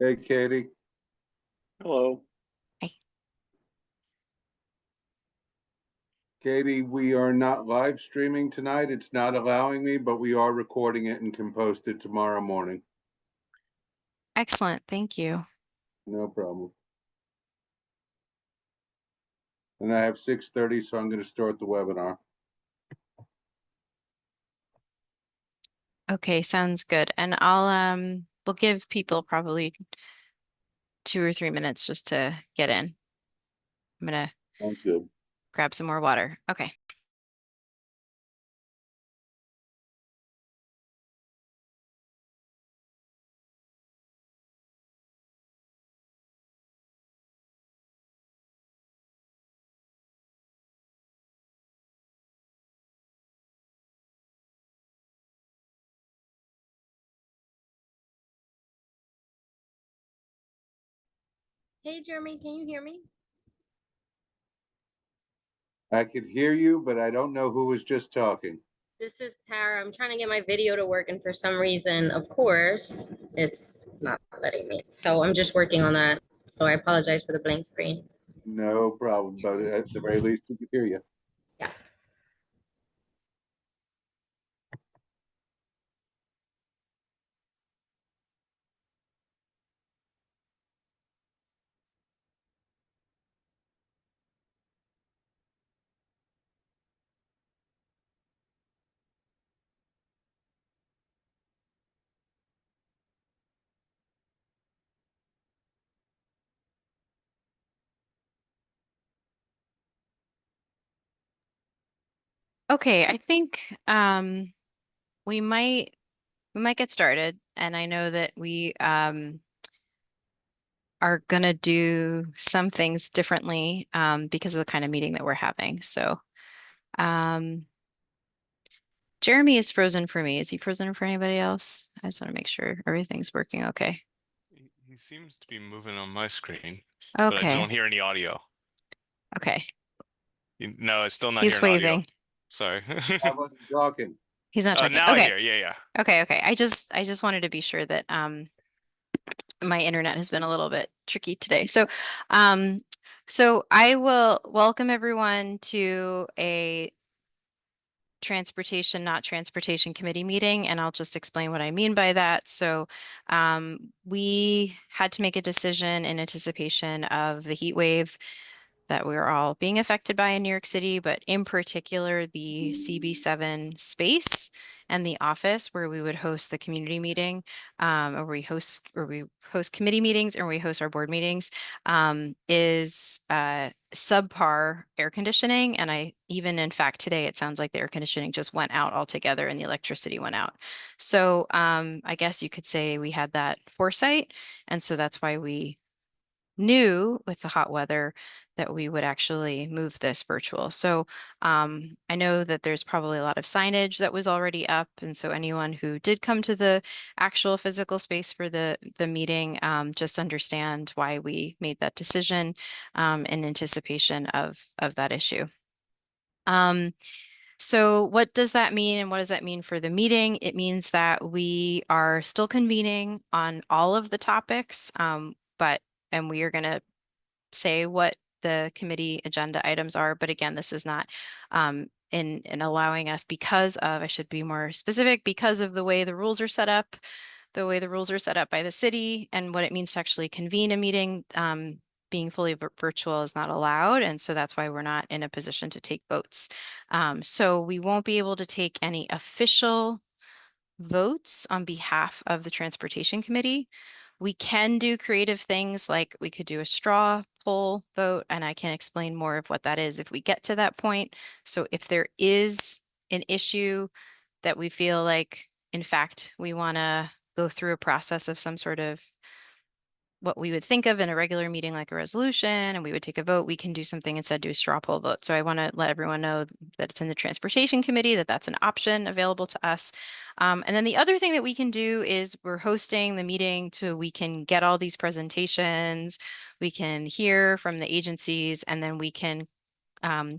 Hey, Katie. Hello. Hi. Katie, we are not live streaming tonight. It's not allowing me, but we are recording it and can post it tomorrow morning. Excellent. Thank you. No problem. And I have 6:30, so I'm going to start the webinar. Okay, sounds good. And we'll give people probably 2 or 3 minutes just to get in. I'm gonna Sounds good. grab some more water. Okay. Hey, Jeremy, can you hear me? I could hear you, but I don't know who was just talking. This is Tara. I'm trying to get my video to work, and for some reason, of course, it's not letting me. So I'm just working on that. So I apologize for the blank screen. No problem, but at the very least, we could hear you. Yeah. Okay, I think we might get started. And I know that we are gonna do some things differently because of the kind of meeting that we're having. So um Jeremy is frozen for me. Is he frozen for anybody else? I just want to make sure everything's working okay. He seems to be moving on my screen, but I Okay. don't hear any audio. Okay. No, it's still not He's hearing audio. waving. Sorry. I wasn't talking. He's not talking. Now I Okay. hear. Yeah. Okay. I just wanted to be sure that my internet has been a little bit tricky today. So I will welcome everyone to a transportation, not transportation committee meeting, and I'll just explain what I mean by that. So we had to make a decision in anticipation of the heat wave that we're all being affected by in New York City, but in particular the CB7 space and the office where we would host the community meeting, or we host committee meetings and we host our board meetings, is subpar air conditioning. And in fact, today it sounds like the air conditioning just went out altogether and the electricity went out. So I guess you could say we had that foresight. And so that's why we knew with the hot weather that we would actually move this virtual. So I know that there's probably a lot of signage that was already up. And so anyone who did come to the actual physical space for the meeting, just understand why we made that decision in anticipation of that issue. So what does that mean and what does that mean for the meeting? It means that we are still convening on all of the topics, and we are going to say what the committee agenda items are. But again, this is not in allowing us, because of, I should be more specific, because of the way the rules are set up, by the city and what it means to actually convene a meeting. Being fully virtual is not allowed. And so that's why we're not in a position to take votes. So we won't be able to take any official votes on behalf of the Transportation Committee. We can do creative things like we could do a straw poll vote, and I can explain more of what that is if we get to that point. So if there is an issue that we feel like, in fact, we want to go through a process of some sort of what we would think of in a regular meeting like a resolution, and we would take a vote, we can do something instead, do a straw poll vote. So I want to let everyone know that it's in the Transportation Committee, that that's an option available to us. And then the other thing that we can do is we're hosting the meeting we can get all these presentations, we can hear from the agencies, and then we can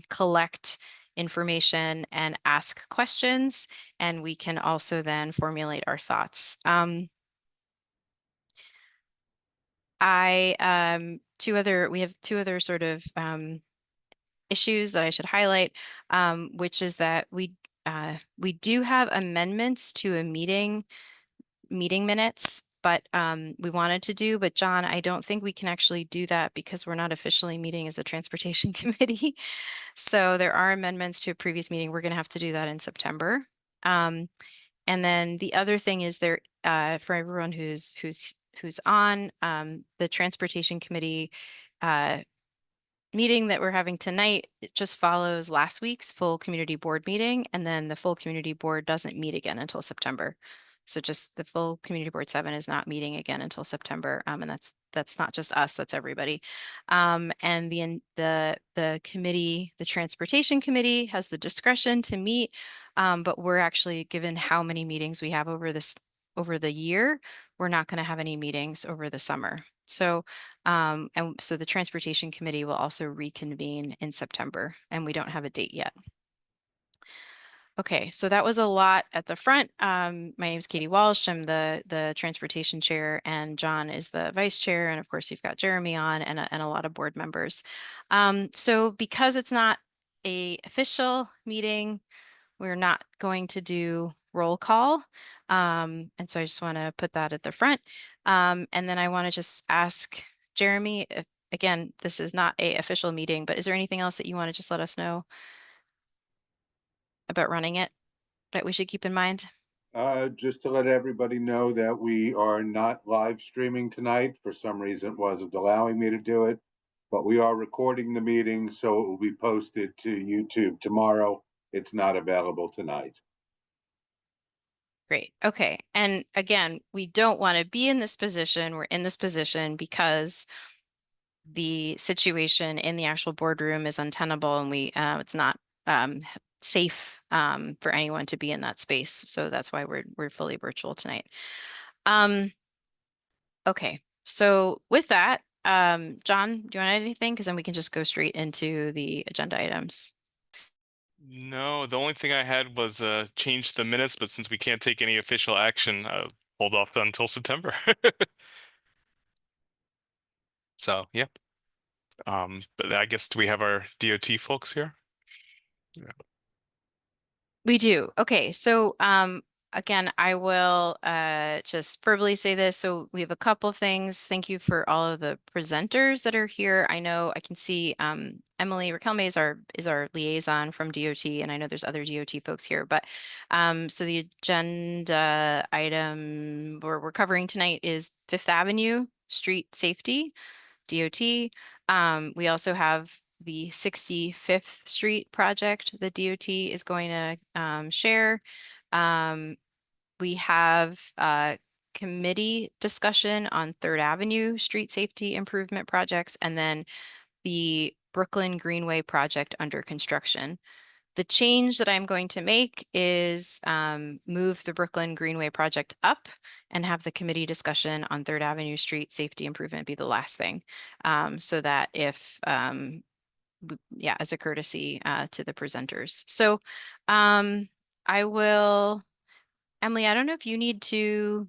collect information and ask questions, and we can also then formulate our thoughts. we have two other sort of issues that I should highlight, which is that we do have amendments to a meeting minutes, but we wanted to do, but John, I don't think we can actually do that because we're not officially meeting as the Transportation Committee. So there are amendments to a previous meeting. We're going to have to do that in September. And then the other thing is there, for everyone who's on, the Transportation Committee meeting that we're having tonight, it just follows last week's full community board meeting, and then the full community board doesn't meet again until September. So just the full community board 7 is not meeting again until September, and that's not just us, that's everybody. And the committee, the Transportation Committee, has the discretion to meet, but we're actually, given how many meetings we have over the year, we're not going to have any meetings over the summer. So so the Transportation Committee will also reconvene in September, and we don't have a date yet. Okay, so that was a lot at the front. My name is Katie Walsh. I'm the Transportation Chair, and John is the Vice Chair. And of course, you've got Jeremy on and a lot of board members. So because it's not an official meeting, we're not going to do roll call. And so I just want to put that at the front. And then I want to just ask Jeremy, if, again, this is not an official meeting, but is there anything else that you want to just let us know about running it that we should keep in mind? Just to let everybody know that we are not live streaming tonight. For some reason, it wasn't allowing me to do it, but we are recording the meeting, so it will be posted to YouTube tomorrow. It's not available tonight. Great. Okay. And again, we don't want to be in this position. We're in this position because the situation in the actual boardroom is untenable, and it's not safe for anyone to be in that space. So that's why we're fully virtual tonight. Okay. So with that, John, do you want to add anything? Because then we can just go straight into the agenda items. No, the only thing I had was change the minutes, but since we can't take any official action, I'll hold off until September. So, yeah. But I guess, do we have our DOT folks here? Yeah. We do. Okay. So again, I will just verbally say this. So we have a couple things. Thank you for all of the presenters that are here. I know I can see Emily Riquelme is our liaison from DOT, and I know there's other DOT folks here. But so the agenda item we're covering tonight is Fifth Avenue Street Safety, DOT. We also have the 65th Street project that DOT is going to share. We have committee discussion on 3rd Avenue street safety improvement projects, and then the Brooklyn Greenway project under construction. The change that I'm going to make is move the Brooklyn Greenway project up and have the committee discussion on 3rd Avenue street safety improvement be the last thing. So that if yeah, as a courtesy to the presenters. So I will, Emily, I don't know if you need to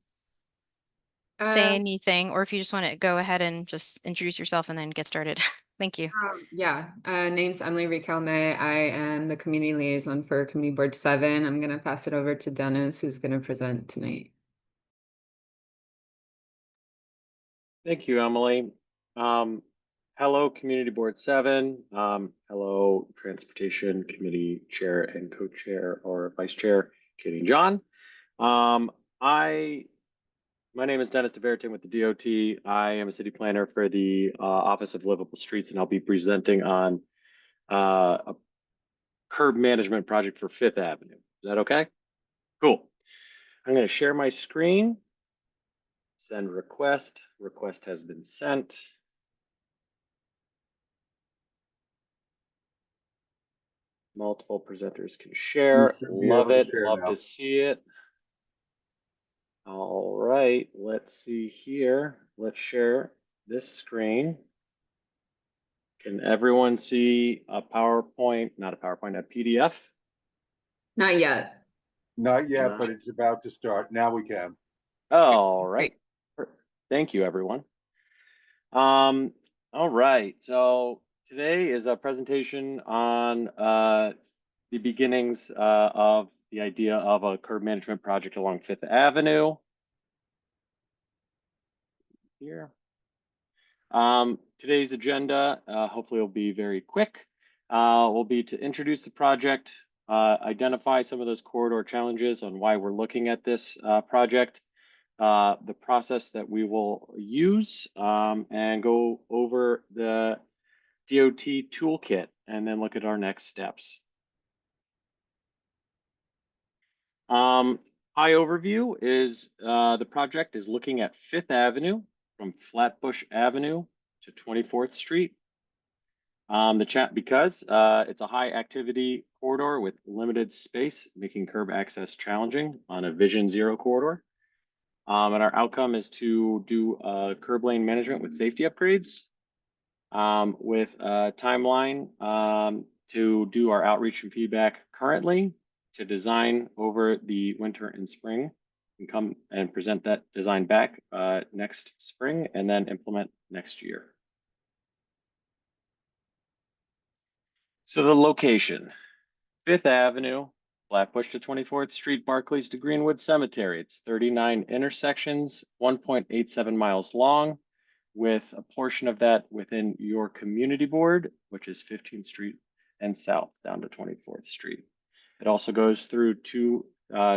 say anything, or if you just want to go ahead and just introduce yourself and then get started. Thank you. Yeah, name's Emily Riquelme. I am the community liaison for Community Board 7. I'm going to pass it over to Dennis, who's going to present tonight. Thank you, Emily. Hello, Community Board 7. Hello, Transportation Committee Chair and Co-Chair or Vice Chair, Katie and John. My name is Dennis DeVertin with the DOT. I am a city planner for the Office of Livable Streets, and I'll be presenting on a curb management project for 5th Avenue. Is that okay? Cool. I'm going to share my screen. Send request. Request has been sent. Multiple presenters can share. Love it. Love to see it. All right. Let's see here. Let's share this screen. Can everyone see a PowerPoint? Not a PowerPoint, a PDF? Not yet. Not yet, but it's about to start. Now we can. All right. Thank you, everyone. All right, so today is a presentation on the beginnings of the idea of a curb management project along Fifth Avenue. Here. Today's agenda, hopefully will be very quick, will be to introduce the project, identify some of those corridor challenges on why we're looking at this project, the process that we will use, and go over the DOT toolkit, and then look at our next steps. High overview is the project is looking at Fifth Avenue from Flatbush Avenue to 24th Street. Because it's a high activity corridor with limited space, making curb access challenging on a Vision Zero corridor. And our outcome is to do curb lane management with safety upgrades, with a timeline to do our outreach and feedback currently, to design over the winter and spring, and come and present that design back next spring, and then implement next year. So the location, Fifth Avenue, Flatbush to 24th Street, Barclays to Greenwood Cemetery. It's 39 intersections, 1.87 miles long, with a portion of that within your community board, which is 15th Street and south down to 24th Street. It also goes through two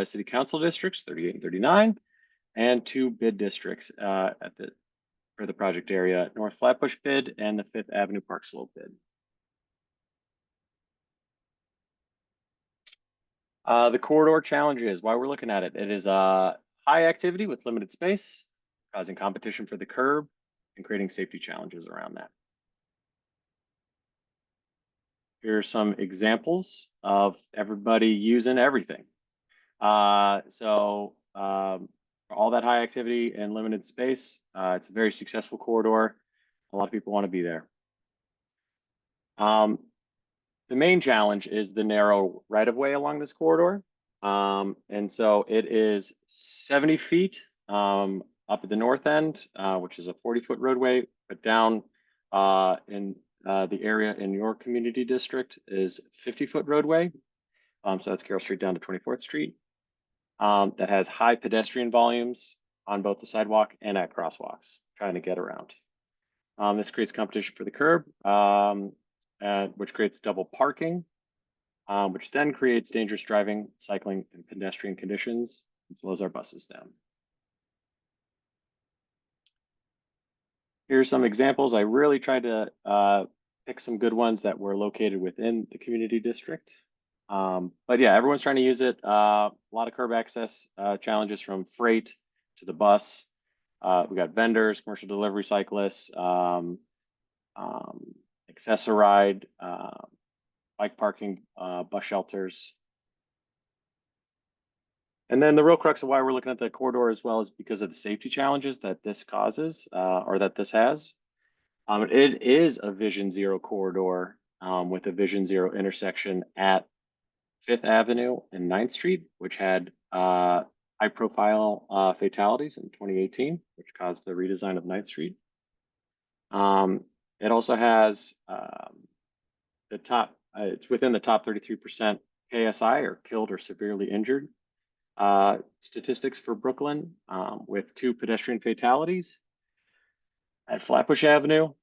city council districts, 38 and 39, and two bid districts for the project area, North Flatbush bid and the Fifth Avenue Park Slope bid. The corridor challenges, why we're looking at it. It is high activity with limited space, causing competition for the curb and creating safety challenges around that. Here are some examples of everybody using everything. For all that high activity and limited space, it's a very successful corridor. A lot of people want to be there. The main challenge is the narrow right-of-way along this corridor. And so it is 70 feet up at the north end, which is a 40-foot roadway, but down in the area in your community district is 50-foot roadway. So that's Carroll Street down to 24th Street. That has high pedestrian volumes on both the sidewalk and at crosswalks, trying to get around. This creates competition for the curb, which creates double parking, which then creates dangerous driving, cycling, and pedestrian conditions, and slows our buses down. Here's some examples. I really tried to pick some good ones that were located within the community district. But yeah, everyone's trying to use it. A lot of curb access challenges from freight to the bus. We got vendors, commercial delivery cyclists, Accessoride, bike parking, bus shelters. And then the real crux of why we're looking at the corridor as well is because of the safety challenges that this causes, or that this has. It is a Vision Zero corridor with a Vision Zero intersection at Fifth Avenue and 9th Street, which had high-profile fatalities in 2018, which caused the redesign of 9th Street. It also has it's within the top 33% KSI, or killed or severely injured, statistics for Brooklyn, with 2 pedestrian fatalities at Flatbush Avenue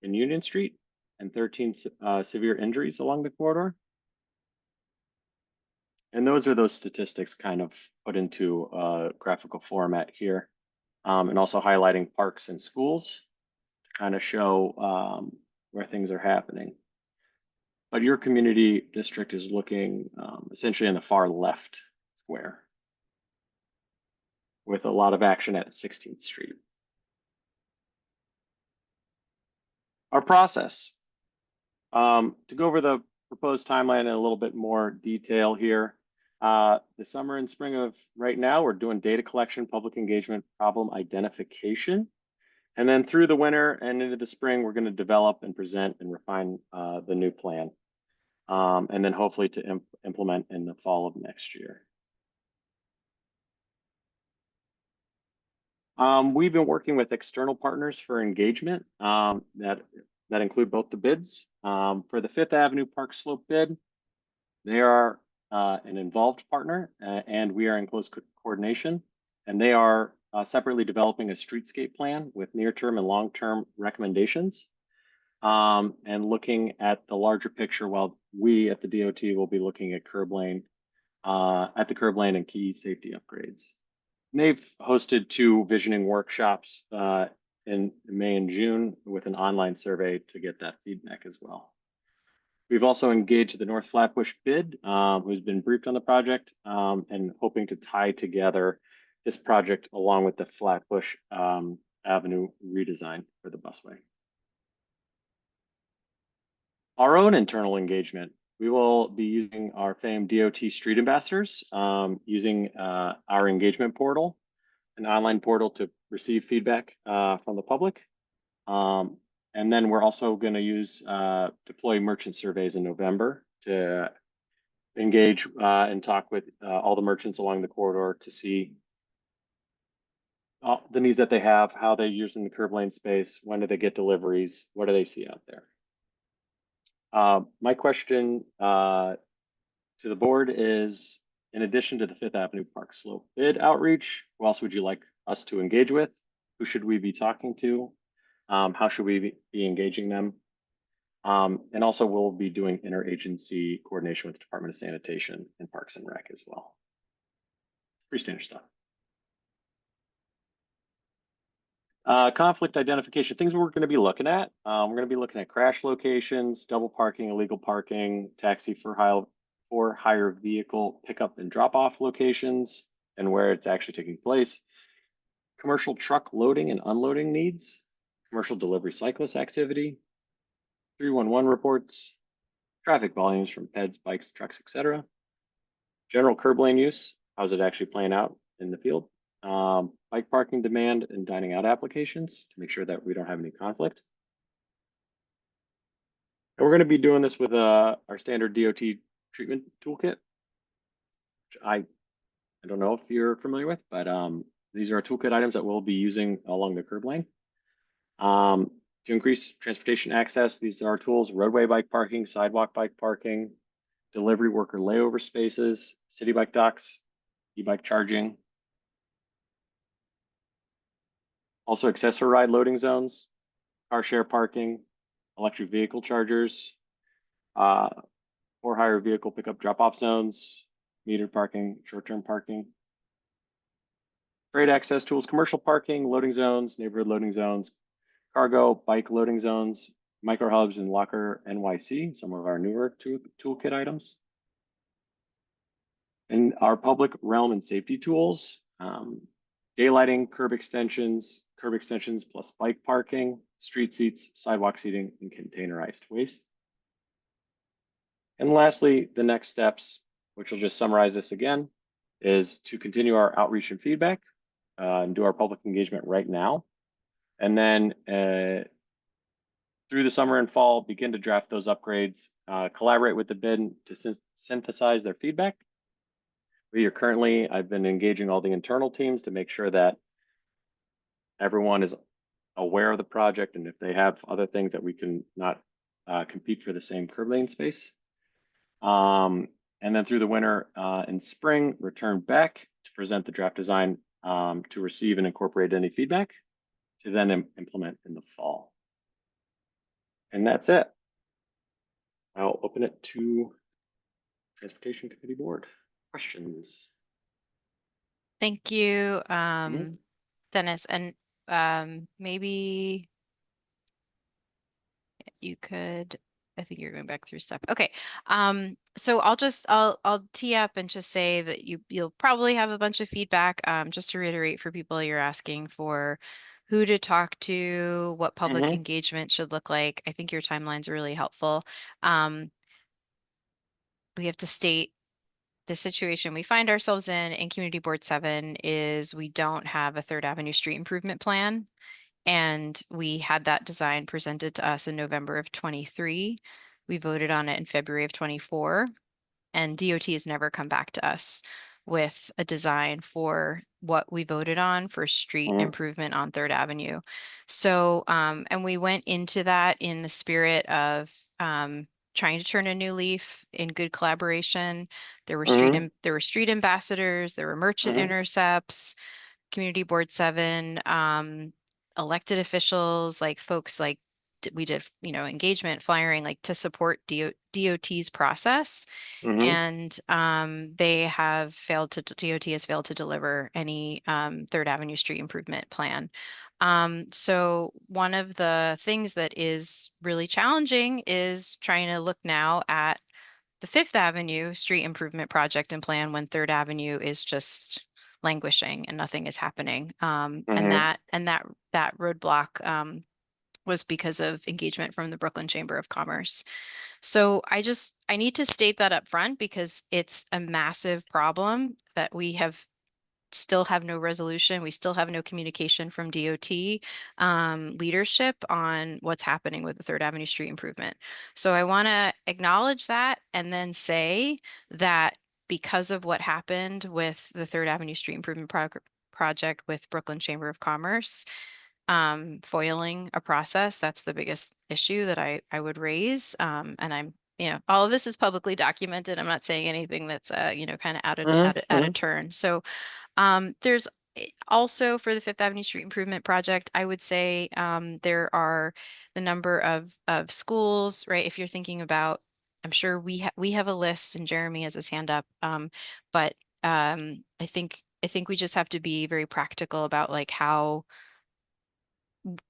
and Union Street, and 13 severe injuries along the corridor. And those are those statistics kind of put into a graphical format here, and also highlighting parks and schools to kind of show where things are happening. But your community district is looking essentially in the far left square, with a lot of action at 16th Street. Our process. To go over the proposed timeline in a little bit more detail here. The summer and spring of right now, we're doing data collection, public engagement, problem identification. And then through the winter and into the spring, we're going to develop and present and refine the new plan. And then hopefully to implement in the fall of next year. We've been working with external partners for engagement that include both the bids. For the Fifth Avenue Park Slope bid, they are an involved partner, and we are in close coordination. And they are separately developing a streetscape plan with near-term and long-term recommendations, and looking at the larger picture, while we at the DOT will be looking at curb lane and key safety upgrades. And they've hosted 2 visioning workshops in May and June with an online survey to get that feedback as well. We've also engaged the North Flatbush bid, who's been briefed on the project, and hoping to tie together this project along with the Flatbush Avenue redesign for the busway. Our own internal engagement, we will be using our famed DOT street ambassadors, using our engagement portal, an online portal to receive feedback from the public. And then we're also going to use deploy merchant surveys in November to engage and talk with all the merchants along the corridor to see the needs that they have, how they're using the curb lane space, when do they get deliveries, what do they see out there. My question to the board is, in addition to the Fifth Avenue Park Slope bid outreach, who else would you like us to engage with? Who should we be talking to? How should we be engaging them? And also we'll be doing interagency coordination with the Department of Sanitation and Parks and Rec as well. Pretty standard stuff. Conflict identification, things we're going to be looking at. We're going to be looking at crash locations, double parking, illegal parking, taxi for hire vehicle pickup and drop off locations and where it's actually taking place. Commercial truck loading and unloading needs, commercial delivery cyclist activity, 311 reports, traffic volumes from peds, bikes, trucks, etc. General curb lane use, how's it actually playing out in the field? Bike parking demand and dining out applications to make sure that we don't have any conflict. And we're going to be doing this with our standard DOT treatment toolkit, which I don't know if you're familiar with, but these are toolkit items that we'll be using along the curb lane. To increase transportation access, these are our tools: roadway bike parking, sidewalk bike parking, delivery worker layover spaces, city bike docks, e-bike charging. Also accessory ride loading zones, car share parking, electric vehicle chargers, for hire vehicle pickup drop-off zones, metered parking, short-term parking. Freight access tools, commercial parking, loading zones, neighborhood loading zones, cargo, bike loading zones, micro hubs and Locker NYC, some of our newer toolkit items. And our public realm and safety tools, daylighting, curb extensions plus bike parking, street seats, sidewalk seating, and containerized waste. And lastly, the next steps, which will just summarize this again, is to continue our outreach and feedback and do our public engagement right now. And then through the summer and fall, begin to draft those upgrades, collaborate with the bid to synthesize their feedback. I've been engaging all the internal teams to make sure that everyone is aware of the project, and if they have other things that we can not compete for the same curb lane space. And then through the winter and spring, return back to present the draft design to receive and incorporate any feedback to then implement in the fall. And that's it. I'll open it to Transportation Committee Board. Questions? Thank you, Dennis. And maybe you could, I think you're going back through stuff. Okay. So I'll tee up and just say that you'll probably have a bunch of feedback. Just to reiterate for people, you're asking for who to talk to, what public engagement should look like. I think your timeline's are really helpful. We have to state the situation we find ourselves in Community Board 7 is we don't have a Third Avenue street improvement plan. And we had that design presented to us in November of 23. We voted on it in February of 24. And DOT has never come back to us with a design for what we voted on for street Mhm. improvement on Third Avenue. So, and we went into that in the spirit of trying to turn a new leaf in good collaboration. There were Mhm. there were street ambassadors, there were merchant Mhm. intercepts, Community Board 7, elected officials, like folks like we did, you know, engagement, flyering, like to support DOT's process. Mhm. And they have failed to, DOT has failed to deliver any Third Avenue street improvement plan. So one of the things that is really challenging is trying to look now at the Fifth Avenue street improvement project and plan when Third Avenue is just languishing and nothing is happening. And Mhm. that roadblock was because of engagement from the Brooklyn Chamber of Commerce. So I need to state that up front because it's a massive problem that we have still have no resolution. We still have no communication from DOT leadership on what's happening with the Third Avenue street improvement. So I want to acknowledge that and then say that because of what happened with the Third Avenue street improvement project with Brooklyn Chamber of Commerce, foiling a process, that's the biggest issue that I would raise. And I'm, you know, all of this is publicly documented. I'm not saying anything that's, you know, kind of Mhm. out of Mhm. turn. So there's also for the Fifth Avenue Street Improvement Project, I would say there are the number of schools, right? If you're thinking about, I'm sure we have a list, and Jeremy has his hand up. But I think we just have to be very practical about like how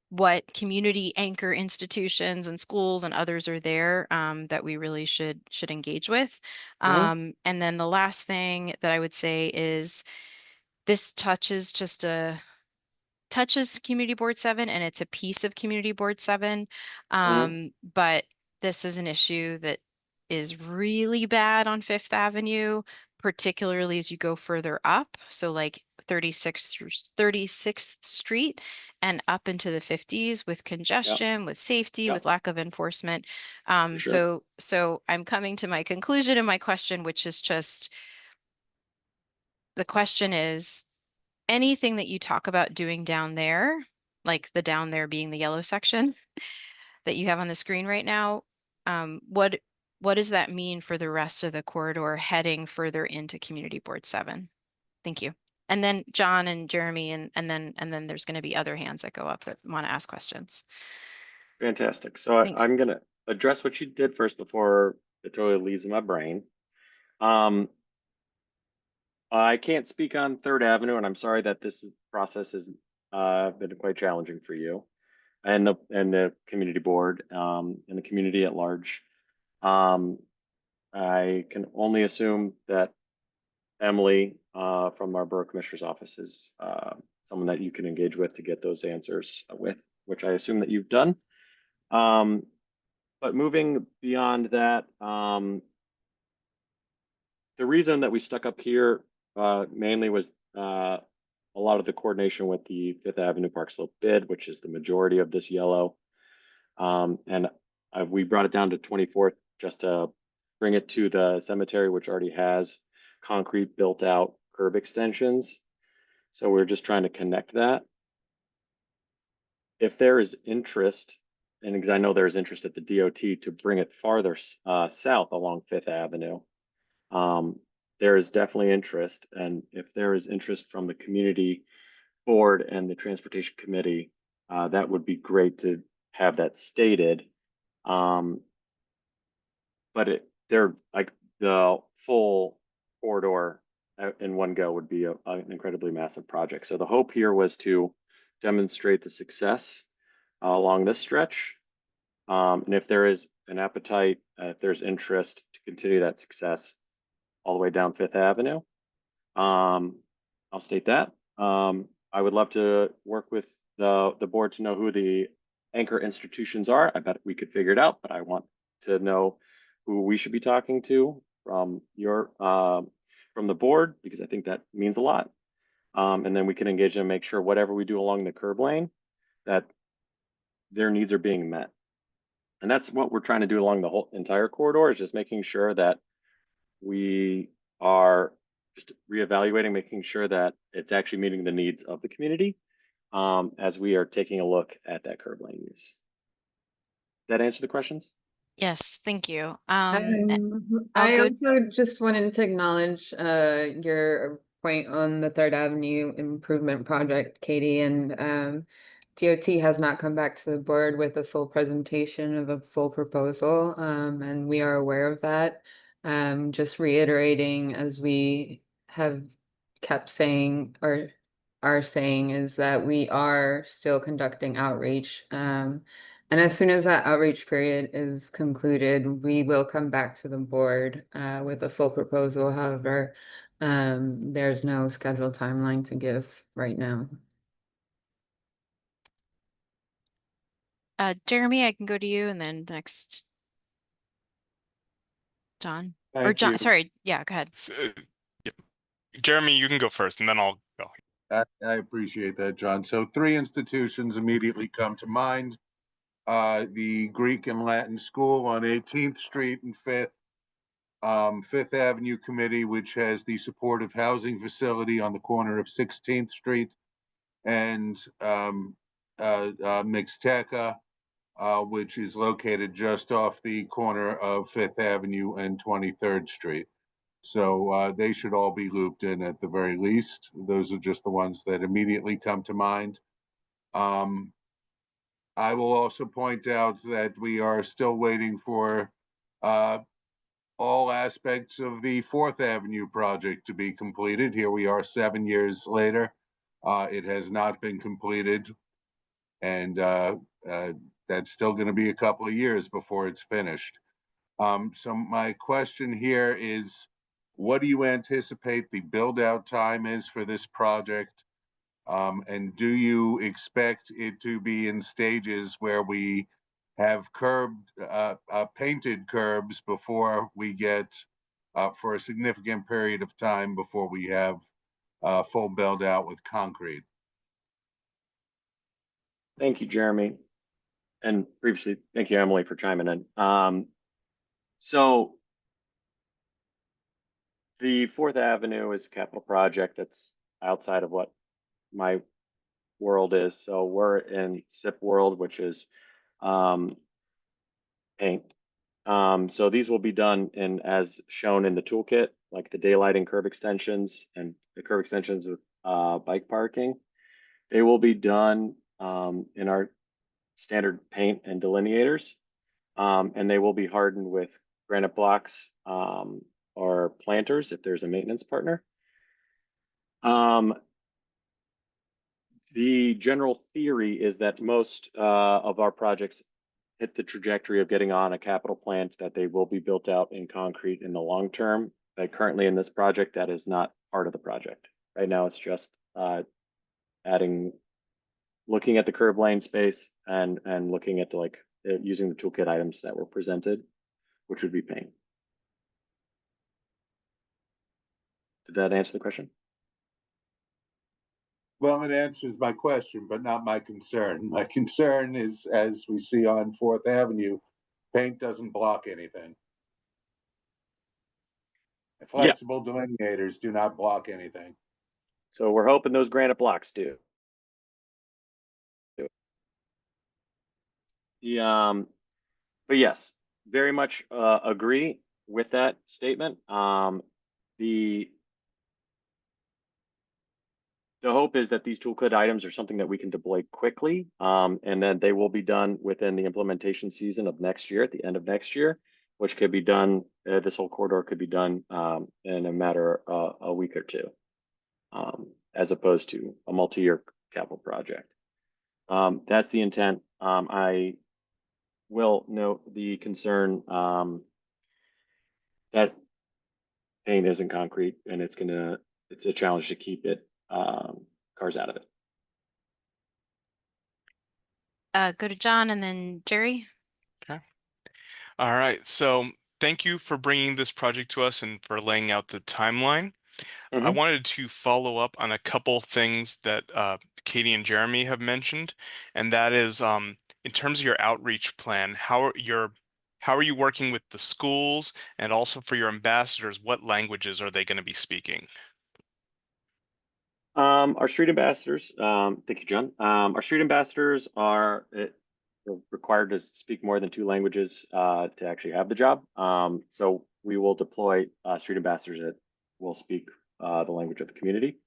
what community anchor institutions and schools and others are there that we really should engage with. Mhm. And then the last thing that I would say is this touches Community Board 7 and it's a piece of Community Board 7. Mhm. But this is an issue that is really bad on Fifth Avenue, particularly as you go further up. So like 36th Street and up into the 50s with Yep. congestion, with safety, with Yep. lack of enforcement. For sure. So I'm coming to my conclusion in my question, which is just the question is anything that you talk about doing down there, like the down there being the yellow section that you have on the screen right now, what does that mean for the rest of the corridor heading further into Community Board 7? Thank you. And then John and Jeremy, and then there's going to be other hands that go up that want to ask questions. Fantastic. So Thanks. I'm gonna address what you did first before it totally leaves my brain. I can't speak on Third Avenue, and I'm sorry that process has been quite challenging for you and the community board and the community at large. Um, I can only assume that Emily from our borough commissioner's office is someone that you can engage with to get those answers with, which I assume that you've done. But moving beyond that, the reason that we stuck up here mainly was a lot of the coordination with the Fifth Avenue Park Slope bid, which is the majority of this yellow. And we brought it down to 24th just to bring it to the cemetery, which already has concrete built out curb extensions. So we're just trying to connect that. If there is interest, and because I know there's interest at the DOT to bring it farther south along Fifth Avenue, there is definitely interest. And if there is interest from the community board and the transportation committee, that would be great to have that stated. But they're like the full corridor in one go would be an incredibly massive project. So the hope here was to demonstrate the success along this stretch. And if there is an appetite, if there's interest to continue that success all the way down Fifth Avenue, I'll state that. I would love to work with the board to know who the anchor institutions are. I bet we could figure it out, but I want to know who we should be talking to from from the board, because I think that means a lot. And then we can engage them and make sure whatever we do along the curb lane, that their needs are being met. And that's what we're trying to do along the whole entire corridor, is just making sure that we are just reevaluating, making sure that it's actually meeting the needs of the community as we are taking a look at that curb lane use. That answer the questions? Yes, thank you. I I'll go. also just wanted to acknowledge your point on the Third Avenue improvement project, Katie, and DOT has not come back to the board with a full presentation of a full proposal, and we are aware of that. Just reiterating, as we have kept saying or are saying, is that we are still conducting outreach. And as soon as that outreach period is concluded, we will come back to the board with a full proposal. However, there's no scheduled timeline to give right now. Jeremy, I can go to you, and then the next, John. Or Thank John, you. sorry. Yeah, go ahead. Yeah. Jeremy, you can go first, and then I'll go. I appreciate that, John. So 3 institutions immediately come to mind. The Greek and Latin School on 18th Street and 5th. Fifth Avenue Committee, which has the supportive housing facility on the corner of 16th Street, and Mixteca, which is located just off the corner of 5th Avenue and 23rd Street. So they should all be looped in at the very least. Those are just the ones that immediately come to mind. I will also point out that we are still waiting for all aspects of the 4th Avenue project to be completed. Here we are 7 years later. It has not been completed, and that's still going to be a couple of years before it's finished. So my question here is, what do you anticipate the build-out time is for this project? And do you expect it to be in stages where we have painted curbs before we get, for a significant period of time before we have full build out with concrete? Thank you, Jeremy. And previously, thank you, Emily, for chiming in. So the 4th Avenue is a capital project that's outside of what my world is. So we're in SIP world, which is paint. So these will be done in as shown in the toolkit, like the daylighting curb extensions and the curb extensions with bike parking. They will be done in our standard paint and delineators, and they will be hardened with granite blocks or planters if there's a maintenance partner. The general theory is that most of our projects hit the trajectory of getting on a capital plan, that they will be built out in concrete in the long term. But currently in this project, that is not part of the project. Right now, it's just looking at the curb lane space and looking at using the toolkit items that were presented, which would be paint. Did that answer the question? Well, it answers my question, but not my concern. My concern is, as we see on 4th Avenue, paint doesn't block anything. Flexible delineators do not block anything. So we're hoping those granite blocks do. But yes, very much agree with that statement. The hope is that these toolkit items are something that we can deploy quickly, and then they will be done within the implementation season of next year, at the end of next year, which could be done, this whole corridor could be done in a matter of a week or two, as opposed to a multi-year capital project. That's the intent. I will note the concern that paint isn't concrete, and it's a challenge to keep it cars out of it. Go to John and then Jerry. Okay. All right. So thank you for bringing this project to us and for laying out the timeline. I wanted to follow up on a couple things that Katie and Jeremy have mentioned, and that is in terms of your outreach plan, how how are you working with the schools, and also for your ambassadors, what languages are they going to be speaking? Our street ambassadors, thank you, John. Our street ambassadors are required to speak more than 2 languages to actually have the job. So we will deploy street ambassadors that will speak the language of the community.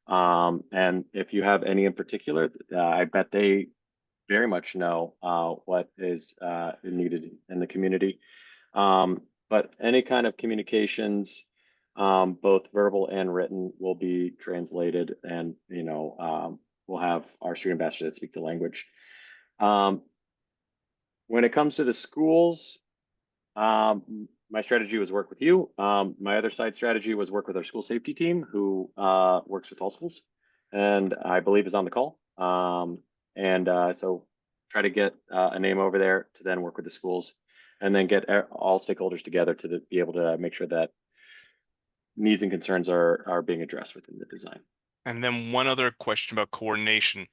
And if you have any in particular, I bet they very much know what is needed in the community. But any kind of communications, both verbal and written, will be translated, and we'll have our student ambassadors that speak the language. When it comes to the schools, my strategy was work with you. My other side strategy was work with our school safety team, who works with all schools, and I believe is on the call. So try to get a name over there to then work with the schools, and then get all stakeholders together to be able to make sure that needs and concerns are being addressed within the design. And then one other question about coordination.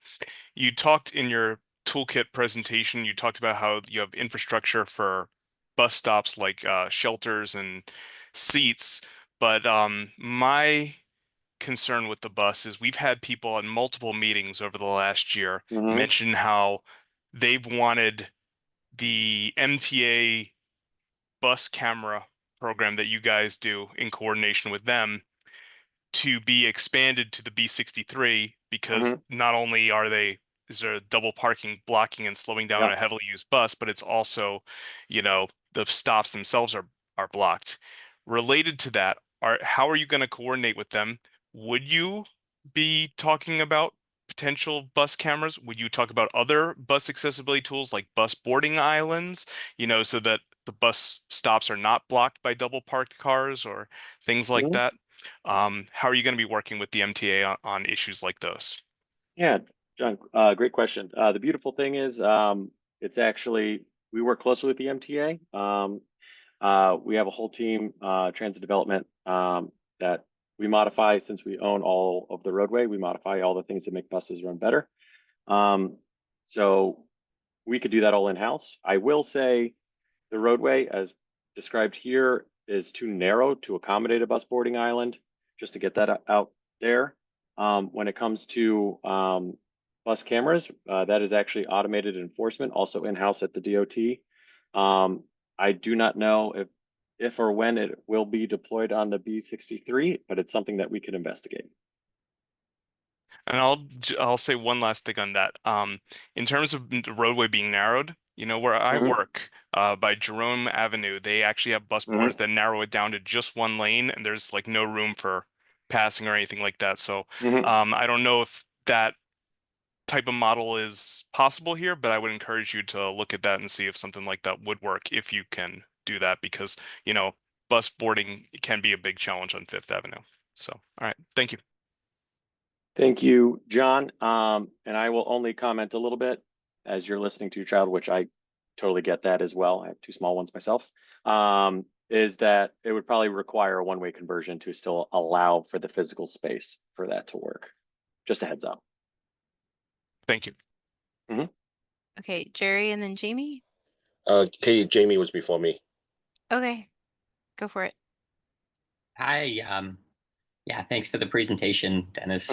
You talked in your toolkit presentation, you talked about how you have infrastructure for bus stops like shelters and seats. But my concern with the bus is we've had people in multiple meetings over the last year mention how they've wanted the MTA bus camera program that you guys do in coordination with them to be expanded to the B63, because not only is there double parking blocking and slowing down a heavily used bus, but it's also, the stops themselves are blocked. Related to that, how are you going to coordinate with them? Would you be talking about potential bus cameras? Would you talk about other bus accessibility tools like bus boarding islands, so that the bus stops are not blocked by double parked cars or things like that? How are you going to be working with the MTA on issues like those? Yeah, John, great question. The beautiful thing is, it's actually, we work closely with the MTA. We have a whole team, transit development, that we modify. Since we own all of the roadway, we modify all the things that make buses run better. So we could do that all in-house. I will say the roadway, as described here, is too narrow to accommodate a bus boarding island, just to get that out there. When it comes to bus cameras, that is actually automated enforcement, also in-house at the DOT. I do not know if or when it will be deployed on the B63, but it's something that we could investigate. And I'll say one last thing on that. In terms of the roadway being narrowed, where I work, by Jerome Avenue, they actually have bus boards that narrow it down to just one lane, and there's like no room for passing or anything like that. So I don't know if that type of model is possible here, but I would encourage you to look at that and see if something like that would work, if you can do that, because, bus boarding can be a big challenge on Fifth Avenue. So, all right, thank you. Thank you, John. And I will only comment a little bit as you're listening to your child, which I totally get that as well. I have 2 small ones myself. Is that it would probably require a one-way conversion to still allow for the physical space for that to work. Just a heads up. Thank you. Okay, Jerry and then Jamie. Okay, Jamie was before me. Okay, go for it. Hi, yeah, thanks for the presentation, Dennis.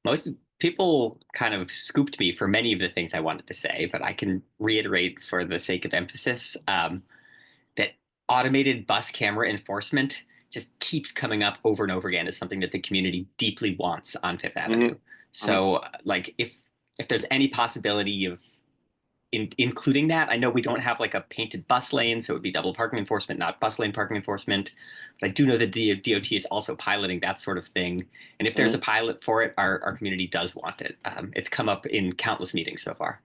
Most people kind of scooped me for many of the things I wanted to say, but I can reiterate for the sake of emphasis, that automated bus camera enforcement just keeps coming up over and over again as something that the community deeply wants on Fifth Avenue. So, like, if there's any possibility of including that, I know we don't have like a painted bus lane, so it would be double parking enforcement, not bus lane parking enforcement. But I do know that the DOT is also piloting that sort of thing. And if there's a pilot for it, our community does want it. It's come up in countless meetings so far.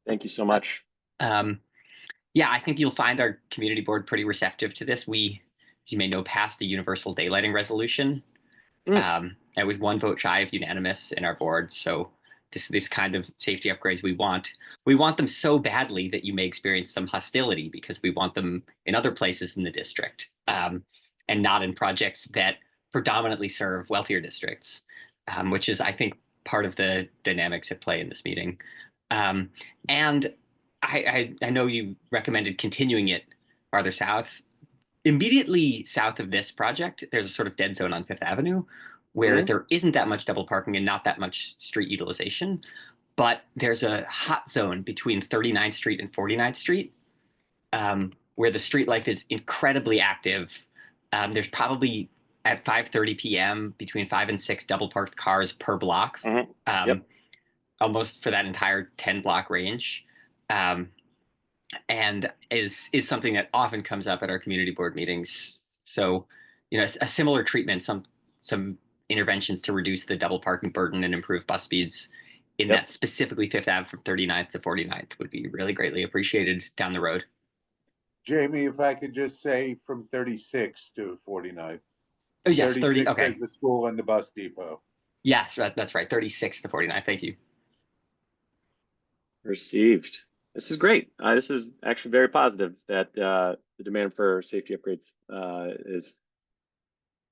Thank you so much. Yeah, I think you'll find our community board pretty receptive to this. We, as you may know, passed a universal daylighting resolution. It was 1 vote shy of unanimous in our board. So this kind of safety upgrades we want them so badly that you may experience some hostility, because we want them in other places in the district, and not in projects that predominantly serve wealthier districts, which is, I think, part of the dynamics at play in this meeting. And I know you recommended continuing it farther south. Immediately south of this project, there's a sort of dead zone on Fifth Avenue where there isn't that much double parking and not that much street utilization. But there's a hot zone between 39th Street and 49th Street where the street life is incredibly active. There's probably at 5:30 p.m. between 5 and 6 double parked cars per block, almost for that entire 10-block range. And is something that often comes up at our community board meetings. So, a similar treatment, some interventions to reduce the double parking burden and improve bus speeds in that specifically Fifth Ave from 39th to 49th would be really greatly appreciated down the road. Jamie, if I could just say from 36 to 49th. Oh, yes, 30. Okay. Is the school and the bus depot. Yes, that's right. 36 to 49. Thank you. Received. This is great. This is actually very positive that the demand for safety upgrades is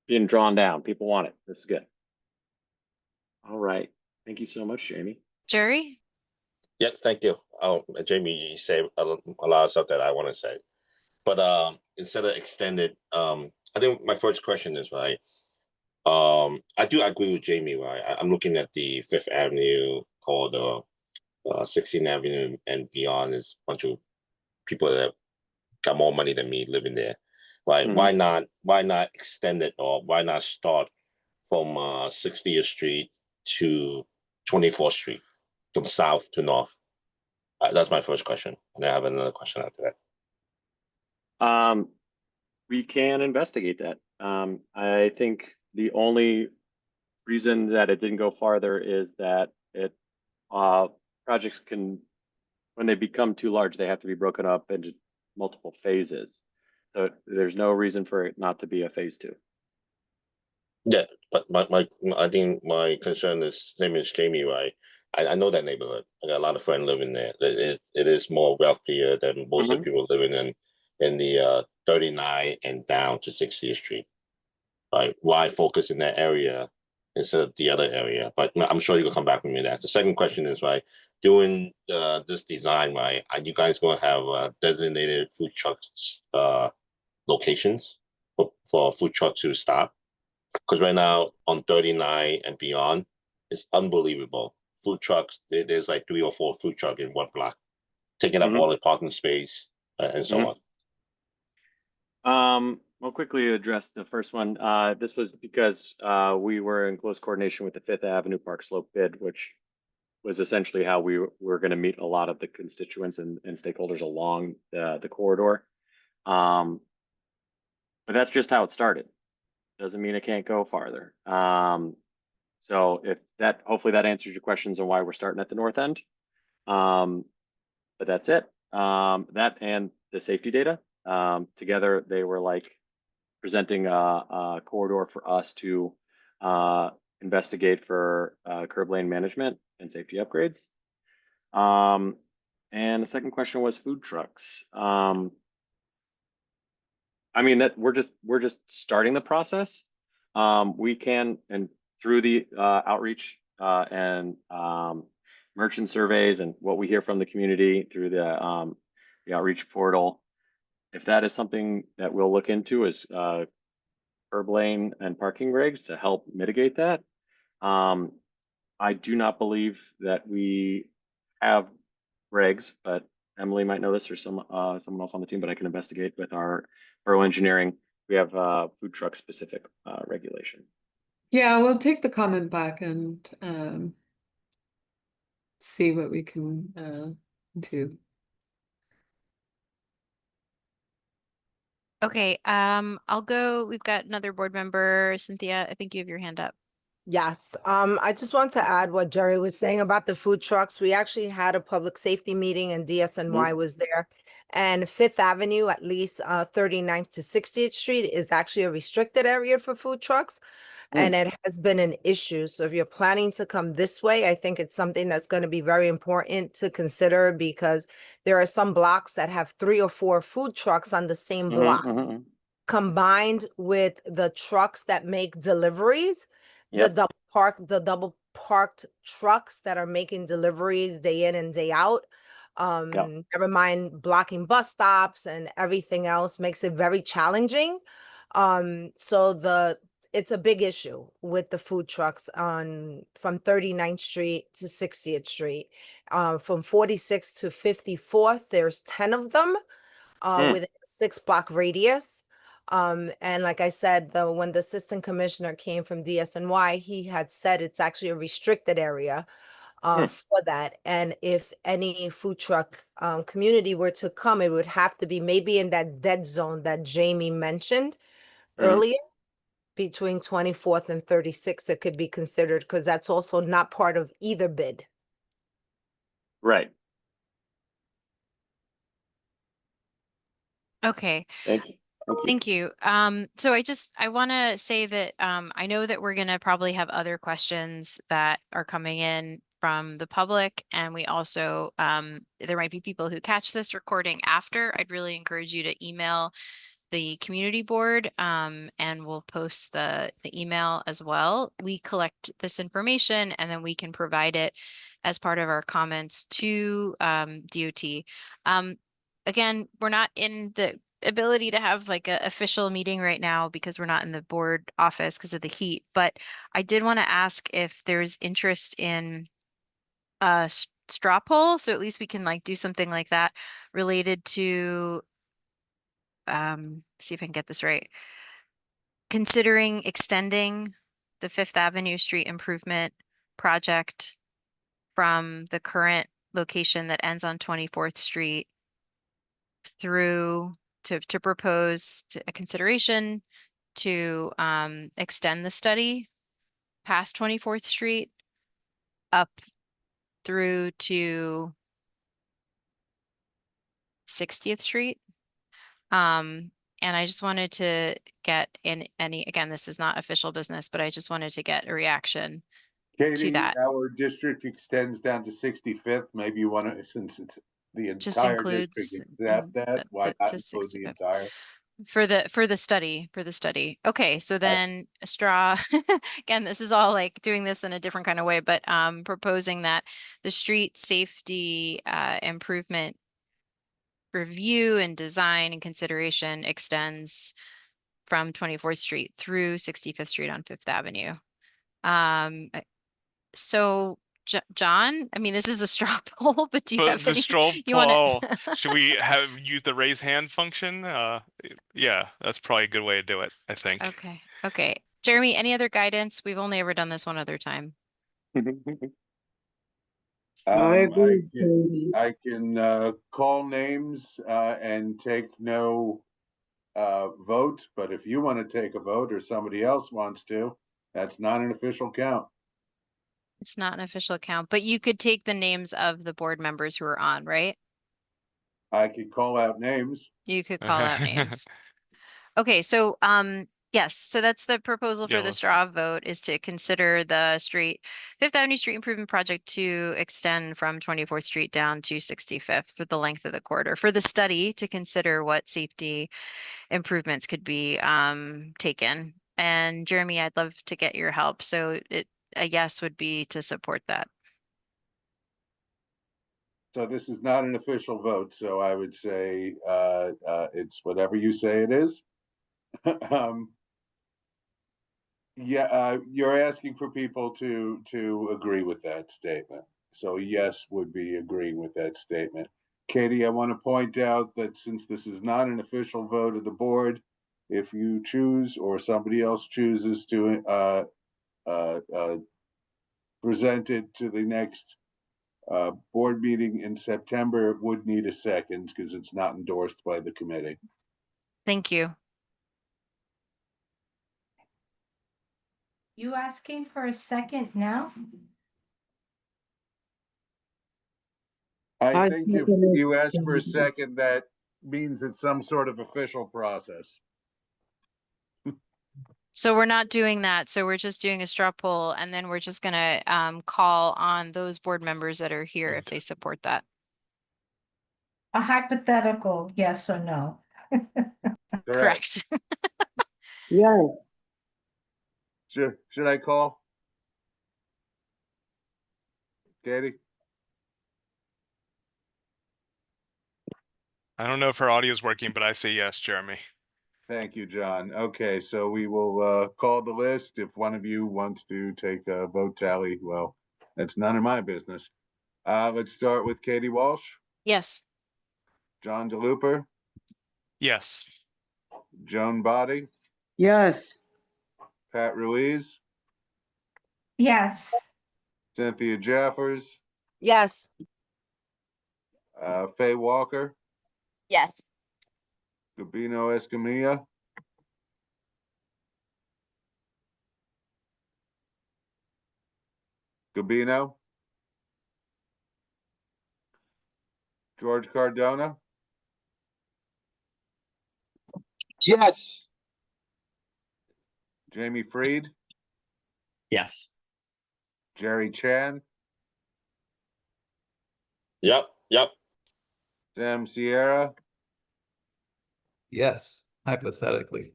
being drawn down. People want it. This is good. All right. Thank you so much, Jamie. Jerry? Yes, thank you. Jamie, you say a lot of stuff that I want to say, but instead of extended, I think my first question is, right, I do agree with Jamie, right? I'm looking at the Fifth Avenue corridor, 16th Avenue and beyond is a bunch of people that got more money than me living there, right? Why not extend it, or why not start from 60th Street to 24th Street, from south to north? That's my first question, and I have another question after that. We can investigate that. I think the only reason that it didn't go farther is that projects can, when they become too large, they have to be broken up into multiple phases. So there's no reason for it not to be a phase 2. Yeah, but I think my concern is same as Jamie, right? I know that neighborhood. I got a lot of friends living there. It is more wealthier than most of the people living in the 39 and down to 60th Street. Right? Why focus in that area instead of the other area? But I'm sure you will come back with me that. The second question is, right, doing this design, right, are you guys going to have designated food truck locations for food truck to stop? Because right now on 39 and beyond, it's unbelievable. Food trucks, there's like 3 or 4 food trucks in one block, taking up all the parking space and so on. I'll quickly address the first one. This was because we were in close coordination with the Fifth Avenue Park Slope bid, which was essentially how we were going to meet a lot of the constituents and stakeholders along the corridor. But that's just how it started. Doesn't mean it can't go farther. So if that, hopefully that answers your questions on why we're starting at the north end. But that's it. That and the safety data together, they were like presenting a corridor for us to investigate for curb lane management and safety upgrades. And the second question was food trucks. I mean, that we're just starting the process. We can, and through the outreach and merchant surveys and what we hear from the community through the outreach portal, if that is something that we'll look into is curb lane and parking regs to help mitigate that. I do not believe that we have regs, but Emily might know this, or someone else on the team, but I can investigate with our borough engineering. We have food truck specific regulation. Yeah, we'll take the comment back and see what we can do. Okay, I'll go. We've got another board member, Cynthia. I think you have your hand up. Yes, I just want to add what Jerry was saying about the food trucks. We actually had a public safety meeting and DSNY was there. And Fifth Avenue, at least 39th to 60th Street, is actually a restricted area for food trucks. And it has been an issue. So if you're planning to come this way, I think it's something that's going to be very important to consider, because there are some blocks that have 3 or 4 food trucks on the same block. Combined with the trucks that make deliveries, the double parked trucks that are making deliveries day in and day out. Never mind blocking bus stops and everything else makes it very challenging. So it's a big issue with the food trucks from 39th Street to 60th Street. From 46th to 54th, there's 10 of them within a 6-block radius. And like I said, when the assistant commissioner came from DSNY, he had said it's actually a restricted area for that. And if any food truck community were to come, it would have to be maybe in that dead zone that Jamie mentioned earlier, between 24th and 36th, it could be considered, because that's also not part of either bid. Right. Okay. Thank you. Thank you. So I want to say that I know that we're going to probably have other questions that are coming in from the public, and we also there might be people who catch this recording after. I'd really encourage you to email the community board, and we'll post the email as well. We collect this information and then we can provide it as part of our comments to DOT. Again, we're not in the ability to have like an official meeting right now because we're not in the board office because of the heat, but I did want to ask if there's interest in a straw poll, so at least we can like do something like that related to see if I can get this right. Considering extending the Fifth Avenue Street Improvement Project from the current location that ends on 24th Street through to propose a consideration to extend the study past 24th Street up through to 60th Street. And I just wanted to get in again, this is not official business, but I just wanted to get a reaction Katie, that. our district extends down to 65th. Maybe you want to, since it's the Just entire includes district, accept that. Why not to include the 65th. entire? For the study. Okay, so then a straw, again, this is all like doing this in a different kind of way, but proposing that the street safety improvement review and design and consideration extends from 24th Street through 65th Street on Fifth Avenue. So John, I mean, this is a straw poll, but do you have the any, straw you want poll, to? should we have use the raise hand function? Yeah, that's probably a good way to do it, I think. Okay. Jeremy, any other guidance? We've only ever done this one other time. I agree. I can call names and take no vote, but if you want to take a vote or somebody else wants to, that's not an official count. It's not an official count, but you could take the names of the board members who are on, right? I could call out names. You could call out names. Okay, so yes, so that's the proposal for the straw vote, is to consider the Fifth Avenue Street Improvement Project to extend from 24th Street down to 65th for the length of the corridor, for the study to consider what safety improvements could be taken. And Jeremy, I'd love to get your help. So a yes would be to support that. So this is not an official vote, so I would say it's whatever you say it is. Yeah, you're asking for people to agree with that statement. So yes would be agreeing with that statement. Katie, I want to point out that since this is not an official vote of the board, if you choose or somebody else chooses to present it to the next board meeting in September, it would need a second because it's not endorsed by the committee. Thank you. You asking for a second now? I think if you ask for a second, that means it's some sort of official process. So we're not doing that. So we're just doing a straw poll, and then we're just gonna call on those board members that are here if they support that. A hypothetical, yes or no? Correct. Yes. Should I call? Katie? I don't know if her audio is working, but I say yes, Jeremy. Thank you, John. Okay, so we will call the list. If one of you wants to take a vote tally, well, that's none of my business. Let's start with Katie Walsh, Yes. John DeLuper, Yes. Joan Body, Yes. Pat Ruiz, Yes. Cynthia Jaffers, Yes. Faye Walker, Yes. Gabino Escamilla, Gabino, George Cardona, Yes. Jamie Freed, Yes. Jerry Chan, Yep. Sam Sierra, Yes, hypothetically.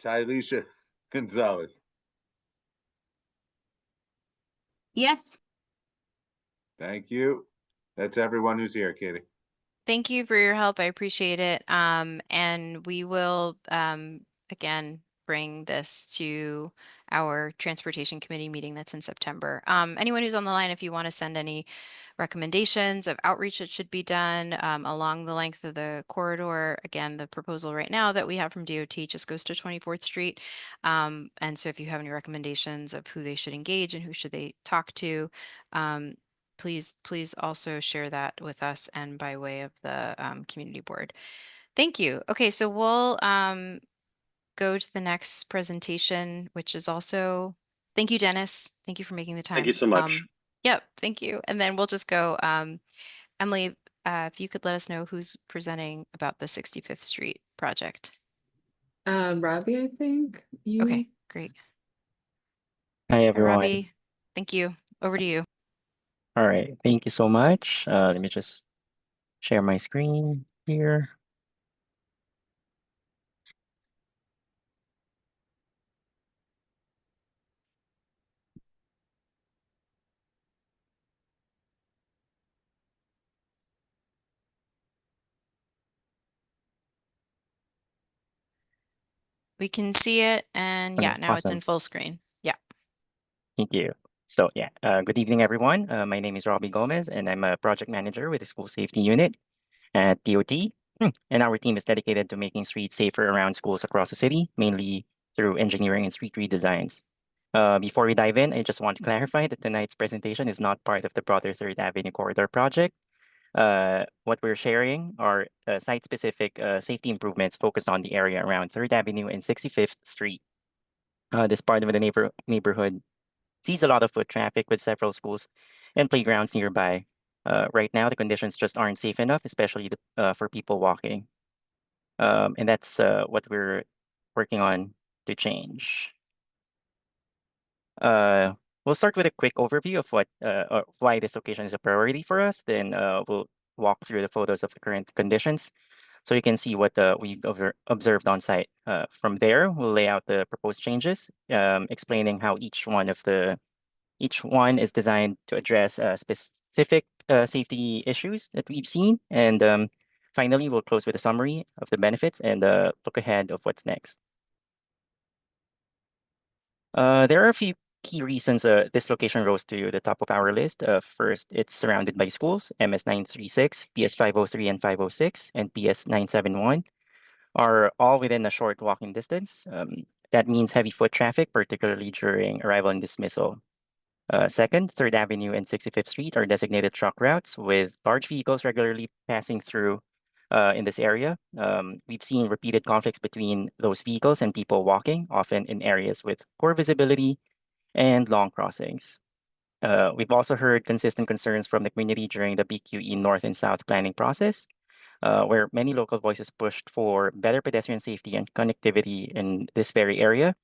Tylisha Gonzalez. Yes. Thank you. That's everyone who's here, Katie. Thank you for your help. I appreciate it. And we will, again, bring this to our Transportation Committee meeting that's in September. Anyone who's on the line, if you want to send any recommendations of outreach that should be done along the length of the corridor, again, the proposal right now that we have from DOT just goes to 24th Street. And so if you have any recommendations of who they should engage and who should they talk to, please also share that with us and by way of the community board. Thank you. Okay, so we'll go to the next presentation, which is also, thank you, Dennis. Thank you for making the time. Thank you so much. Yep, thank you. And then we'll just go, Emily, if you could let us know who's presenting about the 65th Street project. Robbie, I think you. Okay, great. Hi, Hi, everyone. Robbie. Thank you. Over to you. All right. Thank you so much. Let me just share my screen here. We can see it, and yeah, now it's in Awesome. full screen. Yeah. Thank you. So yeah, good evening, everyone. My name is Robbie Gomez, and I'm a project manager with the School Safety Unit at DOT. And our team is dedicated to making streets safer around schools across the city, mainly through engineering and street redesigns. Before we dive in, I just want to clarify that tonight's presentation is not part of the broader Third Avenue Corridor project. What we're sharing are site-specific safety improvements focused on the area around 3rd Avenue and 65th Street. This part of the neighborhood sees a lot of foot traffic with several schools and playgrounds nearby. Right now, the conditions just aren't safe enough, especially for people walking. And that's what we're working on to change. We'll start with a quick overview of why this location is a priority for us. Then we'll walk through the photos of the current conditions, so you can see what we've observed on site. From there, we'll lay out the proposed changes, explaining how each one is designed to address specific safety issues that we've seen. And finally, we'll close with a summary of the benefits and look ahead of what's next. There are a few key reasons this location rose to the top of our list. First, it's surrounded by schools. MS 936, PS 503 and 506, and PS 971 are all within a short walking distance. That means heavy foot traffic, particularly during arrival and dismissal. Second, 3rd Avenue and 65th Street are designated truck routes with large vehicles regularly passing through in this area. We've seen repeated conflicts between those vehicles and people walking, often in areas with poor visibility and long crossings. We've also heard consistent concerns from the community during the BQE North and South planning process, where many local voices pushed for better pedestrian safety and connectivity in this very area.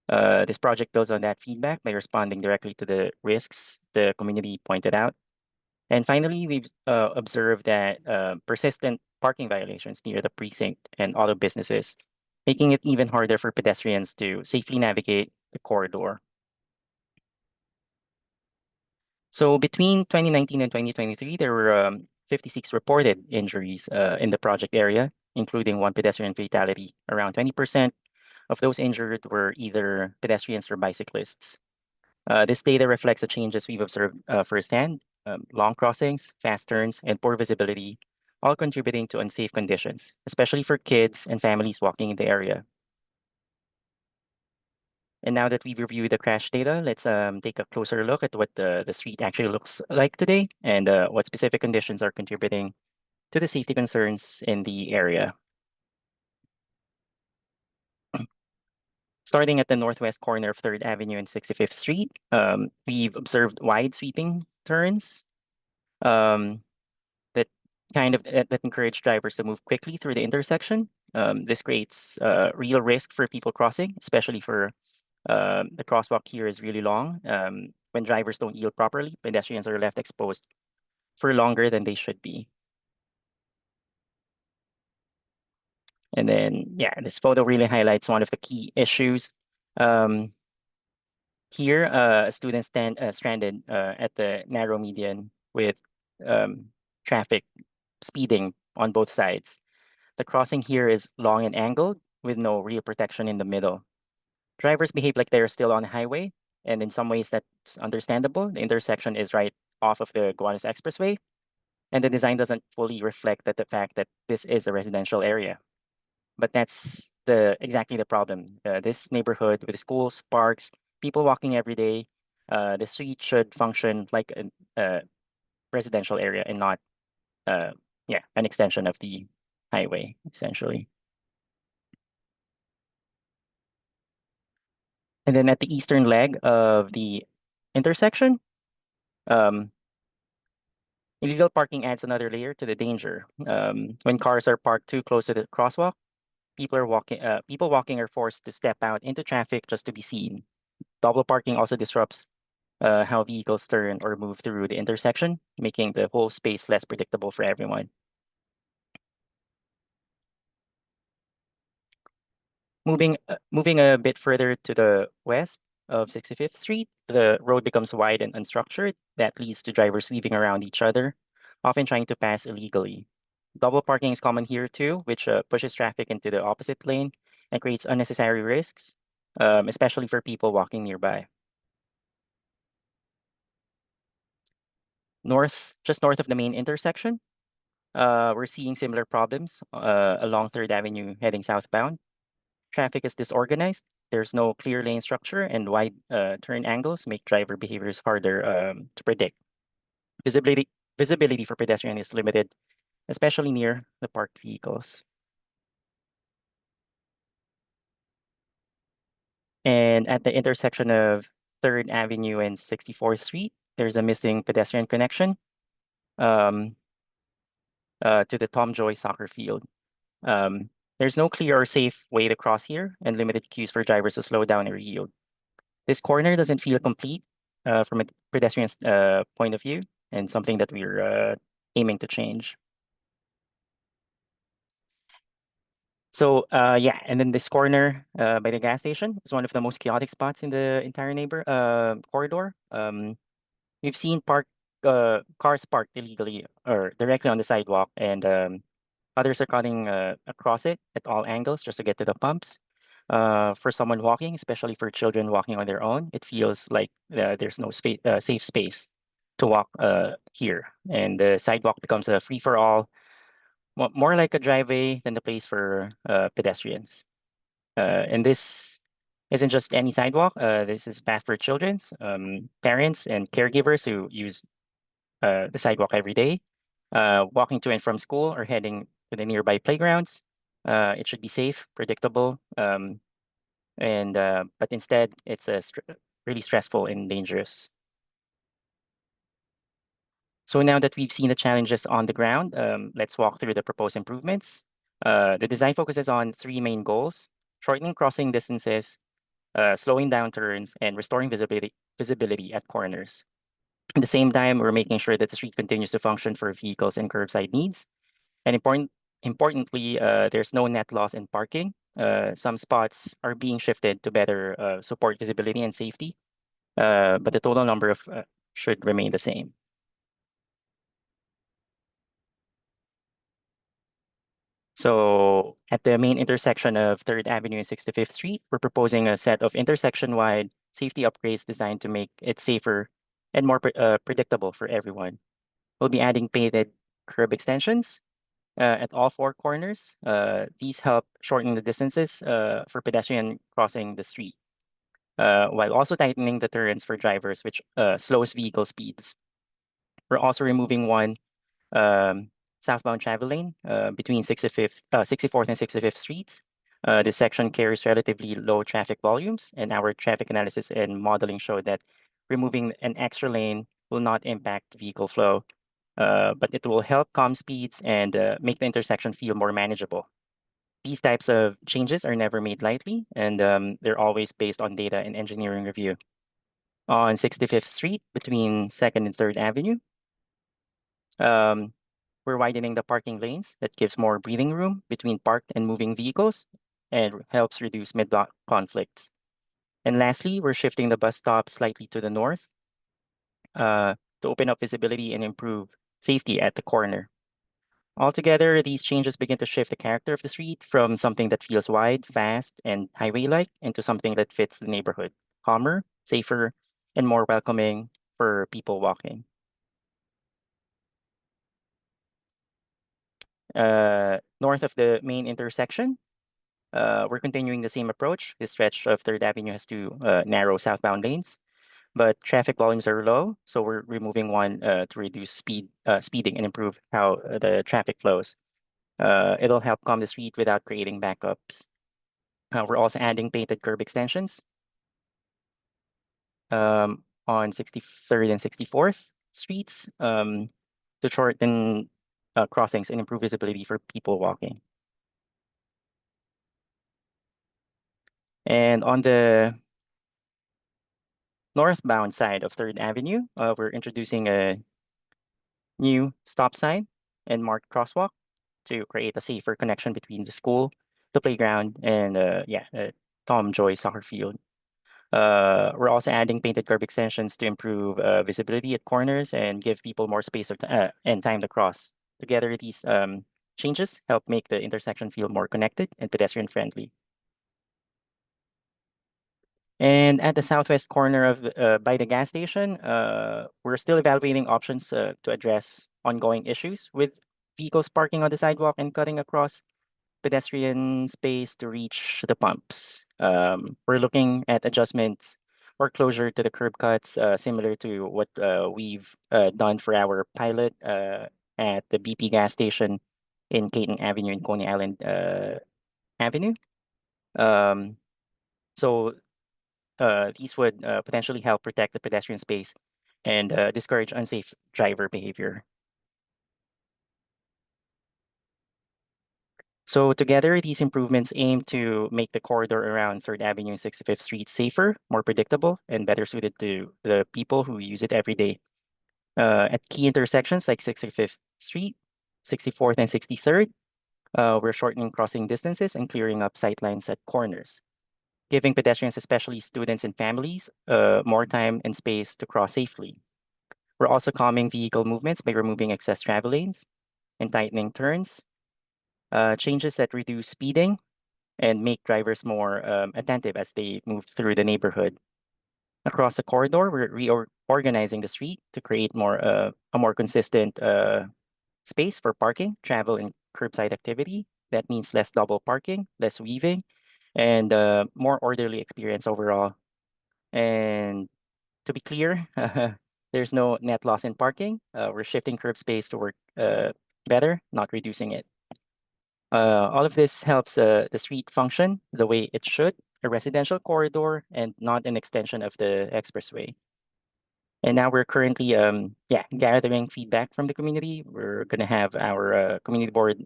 This project builds on that feedback by responding directly to the risks the community pointed out. And finally, we've observed that persistent parking violations near the precinct and auto businesses, making it even harder for pedestrians to safely navigate the corridor. So between 2019 and 2023, there were 56 reported injuries in the project area, including 1 pedestrian fatality. Around 20% of those injured were either pedestrians or bicyclists. This data reflects the changes we've observed firsthand: long crossings, fast turns, and poor visibility, all contributing to unsafe conditions, especially for kids and families walking in the area. And now that we've reviewed the crash data, let's take a closer look at what the street actually looks like today and what specific conditions are contributing to the safety concerns in the area. Starting at the northwest corner of 3rd Avenue and 65th Street, we've observed wide sweeping turns that that encourage drivers to move quickly through the intersection. This creates real risk for people crossing, especially for the crosswalk here is really long. When drivers don't yield properly, pedestrians are left exposed for longer than they should be. And then, yeah, this photo really highlights one of the key issues. Here, a student stranded at the narrow median with traffic speeding on both sides. The crossing here is long and angled with no real protection in the middle. Drivers behave like they're still on the highway, and in some ways that's understandable. The intersection is right off of the Gowanus Expressway, and the design doesn't fully reflect the fact that this is a residential area. But that's exactly the problem. This neighborhood with schools, parks, people walking every day, the street should function like a residential area and not, an extension of the highway, essentially. And then at the eastern leg of the intersection, illegal parking adds another layer to the danger. When cars are parked too close to the crosswalk, people walking are forced to step out into traffic just to be seen. Double parking also disrupts how vehicles turn or move through the intersection, making the whole space less predictable for everyone. Moving a bit further to the west of 65th Street, the road becomes wide and unstructured. That leads to drivers weaving around each other, often trying to pass illegally. Double parking is common here too, which pushes traffic into the opposite lane and creates unnecessary risks, especially for people walking nearby. Just north of the main intersection, we're seeing similar problems along 3rd Avenue heading southbound. Traffic is disorganized. There's no clear lane structure, and wide turn angles make driver behaviors harder to predict. Visibility for pedestrians is limited, especially near the parked vehicles. And at the intersection of 3rd Avenue and 64th Street, there's a missing pedestrian connection to the Tom Joy soccer field. There's no clear or safe way to cross here, and limited cues for drivers to slow down or yield. This corner doesn't feel complete from a pedestrian's point of view, and something that we're aiming to change. So and then this corner by the gas station is one of the most chaotic spots in the entire corridor. We've seen cars parked illegally or directly on the sidewalk, and others are cutting across it at all angles just to get to the pumps. For someone walking, especially for children walking on their own, it feels like there's no safe space to walk here, and the sidewalk becomes a free-for-all, more like a driveway than the place for pedestrians. And this isn't just any sidewalk. This is bad for children's parents and caregivers who use the sidewalk every day, walking to and from school or heading to the nearby playgrounds. It should be safe, predictable, but instead it's really stressful and dangerous. So now that we've seen the challenges on the ground, let's walk through the proposed improvements. The design focuses on 3 main goals: shortening crossing distances, slowing down turns, and restoring visibility at corners. At the same time, we're making sure that the street continues to function for vehicles and curbside needs. And importantly, there's no net loss in parking. Some spots are being shifted to better support visibility and safety, but the total number should remain the same. So at the main intersection of 3rd Avenue and 65th Street, we're proposing a set of intersection-wide safety upgrades designed to make it safer and more predictable for everyone. We'll be adding painted curb extensions at all 4 corners. These help shorten the distances for pedestrian crossing the street, while also tightening the turns for drivers, which slows vehicle speeds. We're also removing one southbound travel lane between 64th and 65th Streets. This section carries relatively low traffic volumes, and our traffic analysis and modeling showed that removing an extra lane will not impact vehicle flow, but it will help calm speeds and make the intersection feel more manageable. These types of changes are never made lightly, and they're always based on data and engineering review. On 65th Street, between 2nd and 3rd Avenue, we're widening the parking lanes. That gives more breathing room between parked and moving vehicles and helps reduce mid-block conflicts. And lastly, we're shifting the bus stop slightly to the north to open up visibility and improve safety at the corner. Altogether, these changes begin to shift the character of the street from something that feels wide, fast, and highway-like into something that fits the neighborhood, calmer, safer, and more welcoming for people walking. North of the main intersection, we're continuing the same approach. This stretch of 3rd Avenue has 2 narrow southbound lanes, but traffic volumes are low, so we're removing one to reduce speeding and improve how the traffic flows. It'll help calm the street without creating backups. We're also adding painted curb extensions on 63rd and 64th Streets to shorten crossings and improve visibility for people walking. And on the northbound side of 3rd Avenue, we're introducing a new stop sign and marked crosswalk to create a safer connection between the school, the playground, and Tom Joy soccer field. We're also adding painted curb extensions to improve visibility at corners and give people more space and time to cross. Together, these changes help make the intersection feel more connected and pedestrian friendly. And at the southwest corner of by the gas station, we're still evaluating options to address ongoing issues with vehicles parking on the sidewalk and cutting across pedestrian space to reach the pumps. We're looking at adjustments or closure to the curb cuts, similar to what we've done for our pilot at the BP gas station in Caton Avenue and Coney Island Avenue. So these would potentially help protect the pedestrian space and discourage unsafe driver behavior. So together, these improvements aim to make the corridor around 3rd Avenue and 65th Street safer, more predictable, and better suited to the people who use it every day. At key intersections like 65th Street, 64th, and 63rd, we're shortening crossing distances and clearing up sightlines at corners, giving pedestrians, especially students and families, more time and space to cross safely. We're also calming vehicle movements by removing excess travel lanes and tightening turns, changes that reduce speeding and make drivers more attentive as they move through the neighborhood. Across the corridor, we're reorganizing the street to create a more consistent space for parking, travel, and curbside activity. That means less double parking, less weaving, and more orderly experience overall. And to be clear, there's no net loss in parking. We're shifting curb space to work better, not reducing it. All of this helps the street function the way it should, a residential corridor and not an extension of the expressway. And now we're currently gathering feedback from the community. We're gonna have our community board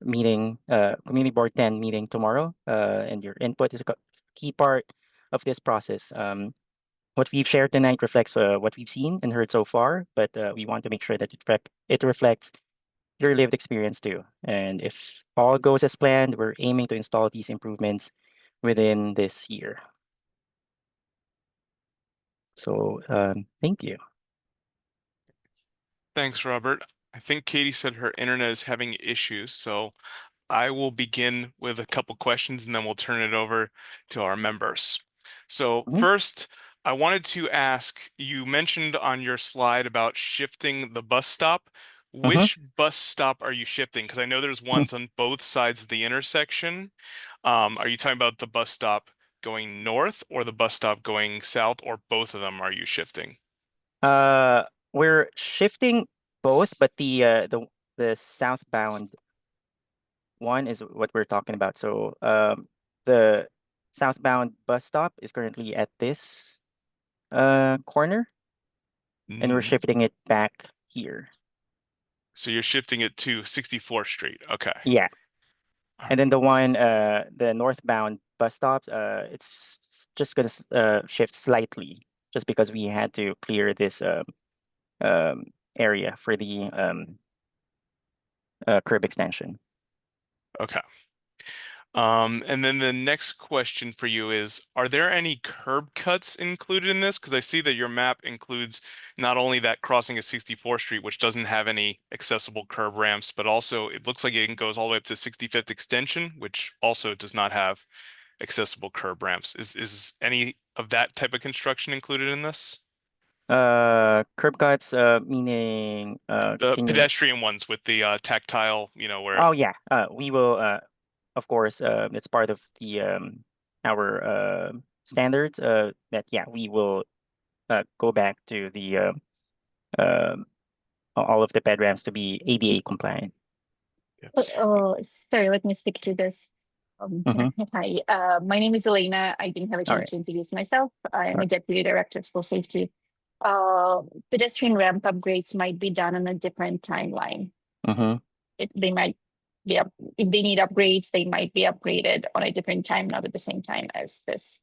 meeting, community board 10 meeting tomorrow, and your input is a key part of this process. What we've shared tonight reflects what we've seen and heard so far, but we want to make sure that it reflects your lived experience too. And if all goes as planned, we're aiming to install these improvements within this year. So thank you. Thanks, Robert. I think Katie said her internet is having issues, so I will begin with a couple questions and then we'll turn it over to our members. So Mhm. first, I wanted to ask, you mentioned on your slide about shifting the bus stop. Which bus stop are you shifting? Because I know there's ones on both sides of the intersection. Are you talking about the bus stop going north or the bus stop going south, or both of them are you shifting? We're shifting both, but the southbound one is what we're talking about. So the southbound bus stop is currently at this corner, and we're Mhm. shifting it back here. So you're shifting it to 64th Street. Okay. Yeah. And then the one, the northbound bus stop, it's just gonna shift slightly, just because we had to clear this area for the curb extension. Okay. And then the next question for you is, are there any curb cuts included in this? Because I see that your map includes not only that crossing of 64th Street, which doesn't have any accessible curb ramps, but also it looks like it goes all the way up to 65th Extension, which also does not have accessible curb ramps. Is any of that type of construction included in this? Curb cuts, meaning, The can you? pedestrian ones with the tactile, where Oh yeah, we will. Of course, it's part of the our standards. That yeah, we will go back to the um all of the ped ramps to be ADA compliant. Sorry, let me speak to this. Mhm. Hi, my name is Elena. I didn't have a All chance right. to introduce myself. I am Sorry. a deputy director of school safety. Pedestrian ramp upgrades might be done on a different timeline. Mm-hmm. They might be up, if they need upgrades, they might be upgraded on a different time, not at the same time as this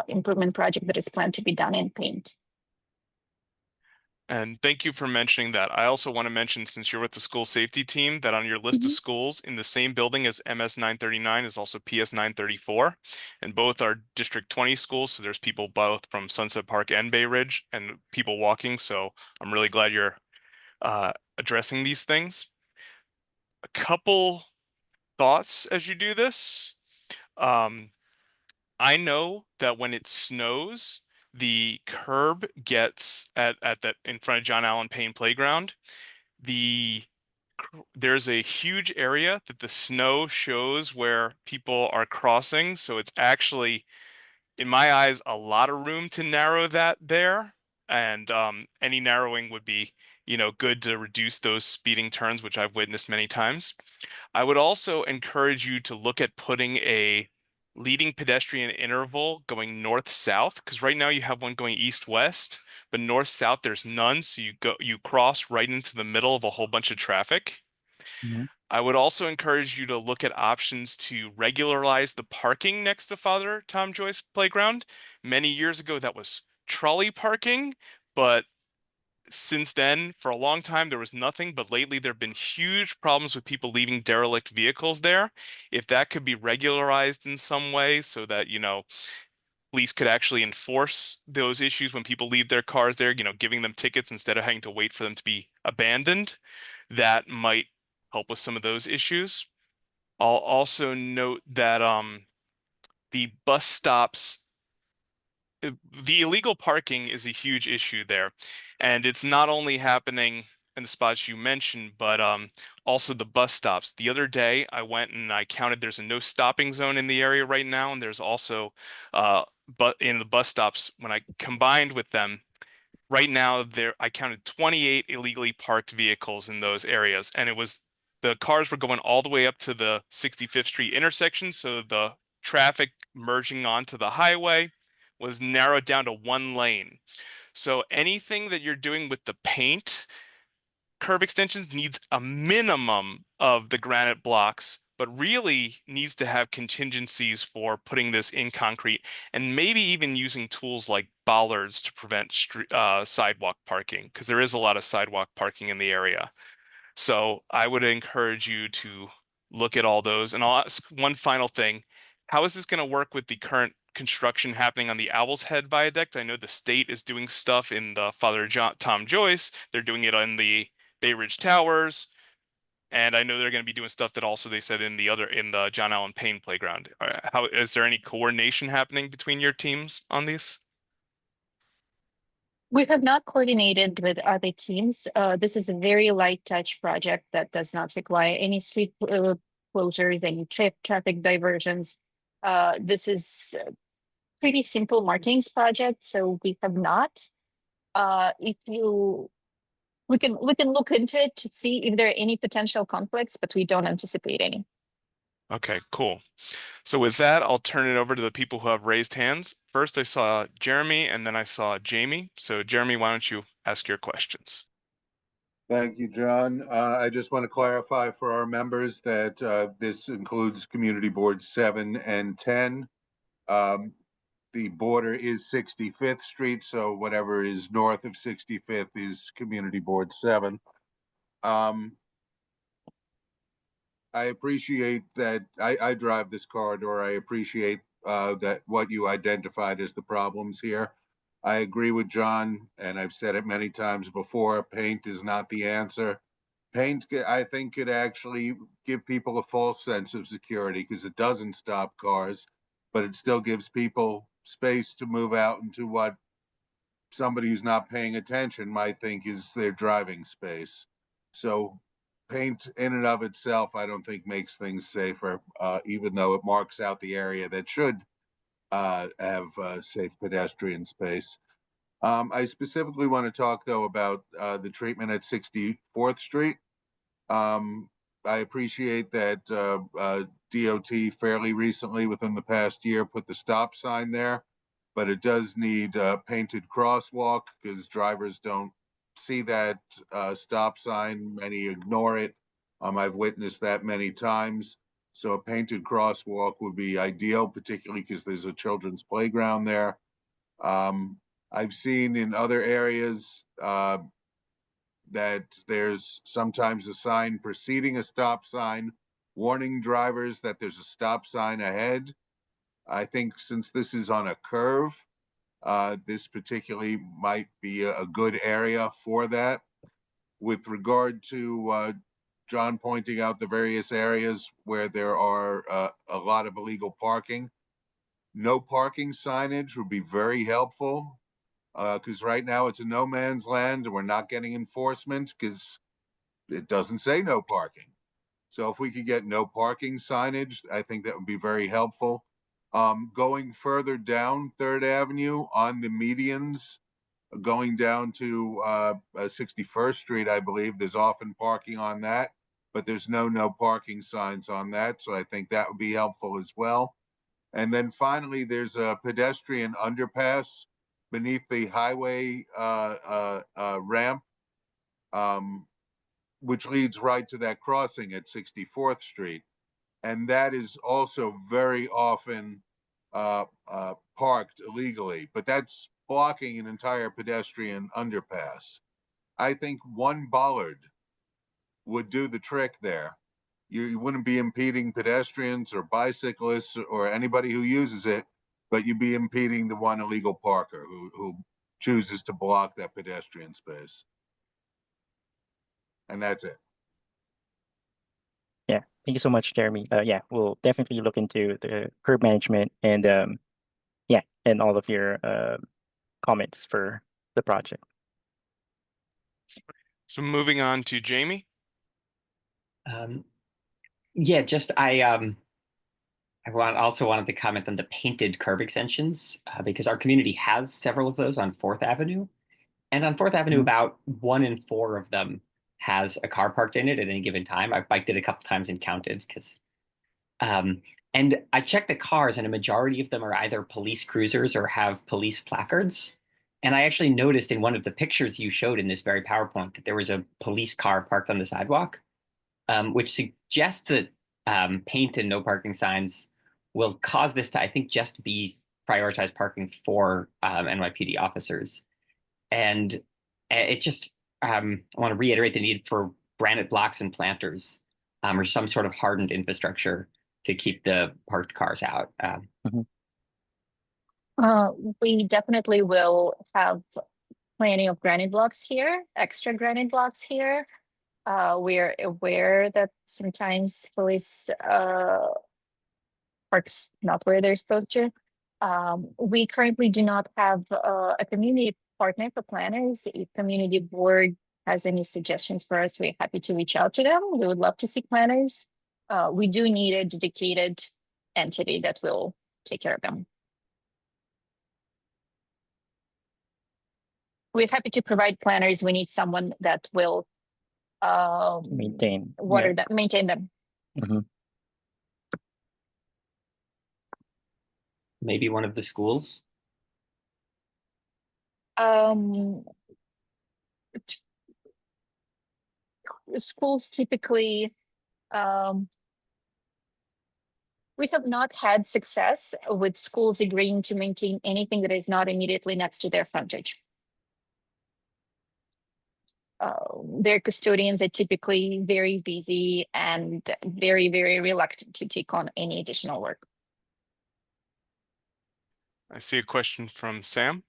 improvement project that is planned to be done in paint. And thank you for mentioning that. I also want to mention, since you're with the school safety team, that on your list of schools in the same building as MS 939 is also PS 934. And both are District 20 schools. So there's people both from Sunset Park and Bay Ridge and people walking. So I'm really glad you're addressing these things. A couple thoughts as you do this. I know that when it snows, the curb gets at that in front of John Allen Payne Playground. There's a huge area that the snow shows where people are crossing. So it's actually, in my eyes, a lot of room to narrow that there. And any narrowing would be, good to reduce those speeding turns, which I've witnessed many times. I would also encourage you to look at putting a leading pedestrian interval going north-south, because right now you have one going east-west, but north-south there's none, so you cross right into the middle of a whole bunch of traffic. Mhm. I would also encourage you to look at options to regularize the parking next to Father Tom Joyce Playground. Many years ago that was trolley parking, but since then, for a long time, there was nothing, but lately there have been huge problems with people leaving derelict vehicles there. If that could be regularized in some way so that, police could actually enforce those issues when people leave their cars there, giving them tickets instead of having to wait for them to be abandoned, that might help with some of those issues. I'll also note that the bus stops the illegal parking is a huge issue there. And it's not only happening in the spots you mentioned, but also the bus stops. The other day, I went and I counted there's a no stopping zone in the area right now. And there's also, but in the bus stops, when I combined with them, right now I counted 28 illegally parked vehicles in those areas. And the cars were going all the way up to the 65th Street intersection. So the traffic merging onto the highway was narrowed down to one lane. So anything that you're doing with the paint curb extensions needs a minimum of the granite blocks, but really needs to have contingencies for putting this in concrete and maybe even using tools like bollards to prevent sidewalk parking, because there is a lot of sidewalk parking in the area. So I would encourage you to look at all those. And I'll ask one final thing. How is this going to work with the current construction happening on the Owl's Head Viaduct? I know the state is doing stuff in the Tom Joyce. They're doing it on the Bay Ridge Towers. And I know they're going to be doing stuff that also they said in the John Allen Payne playground. How is there any coordination happening between your teams on these? We have not coordinated with other teams. This is a very light touch project that does not require any street closures, any traffic diversions. This is a pretty simple markings project, so we have not. We can look into it to see if there are any potential conflicts, but we don't anticipate any. Okay, cool. So with that, I'll turn it over to the people who have raised hands. First, I saw Jeremy, and then I saw Jamie. So Jeremy, why don't you ask your questions? Thank you, John. I just want to clarify for our members that this includes Community Boards 7 and 10. The border is 65th Street, so whatever is north of 65th is Community Board 7. I appreciate that I drive this corridor. I appreciate that what you identified as the problems here. I agree with John, and I've said it many times before, paint is not the answer. Paint, I think, could actually give people a false sense of security because it doesn't stop cars, but it still gives people space to move out into what somebody who's not paying attention might think is their driving space. So paint in and of itself, I don't think makes things safer, even though it marks out the area that should have safe pedestrian space. I specifically want to talk, though, about the treatment at 64th Street. I appreciate that DOT fairly recently, within the past year, put the stop sign there, but it does need a painted crosswalk because drivers don't see that stop sign. Many ignore it. I've witnessed that many times. So a painted crosswalk would be ideal, particularly because there's a children's playground there. I've seen in other areas that there's sometimes a sign preceding a stop sign, warning drivers that there's a stop sign ahead. I think since this is on a curve, this particularly might be a good area for that. With regard to John pointing out the various areas where there are a lot of illegal parking, no parking signage would be very helpful. Because right now it's a no man's land and we're not getting enforcement because it doesn't say no parking. So if we could get no parking signage, I think that would be very helpful. Going further down 3rd Avenue on the medians, going down to 61st Street, I believe, there's often parking on that, but there's no parking signs on that. So I think that would be helpful as well. And then finally, there's a pedestrian underpass beneath the highway ramp, which leads right to that crossing at 64th Street. And that is also very often parked illegally, but that's blocking an entire pedestrian underpass. I think one bollard would do the trick there. You wouldn't be impeding pedestrians or bicyclists or anybody who uses it, but you'd be impeding the one illegal parker who chooses to block that pedestrian space. And that's it. Yeah, thank you so much, Jeremy. Yeah, we'll definitely look into the curb management and yeah, and all of your comments for the project. So moving on to Jamie. Yeah, just I also wanted to comment on the painted curb extensions because our community has several of those on 4th Avenue. And on 4th Avenue, about 1 in 4 of them has a car parked in it at any given time. I've biked it a couple times and counted because and I checked the cars and a majority of them are either police cruisers or have police placards. And I actually noticed in one of the pictures you showed in this very PowerPoint that there was a police car parked on the sidewalk, which suggests that paint and no parking signs will cause this to, I think, just be prioritized parking for NYPD officers. And it just, I want to reiterate the need for granite blocks and planters or some sort of hardened infrastructure to keep the parked cars out. We definitely will have plenty of granite blocks here, extra granite blocks here. We're aware that sometimes police parks not where they're supposed to. We currently do not have a community partner for planners. If community board has any suggestions for us, we're happy to reach out to them. We would love to see planners. We do need a dedicated entity that will take care of them. We're happy to provide planners. We need someone that will Maintain. water them, maintain them. Mhm. Maybe one of the schools. Schools typically, we have not had success with schools agreeing to maintain anything that is not immediately next to their frontage. Their custodians are typically very busy and very, very reluctant to take on any additional work. I see a question from Sam.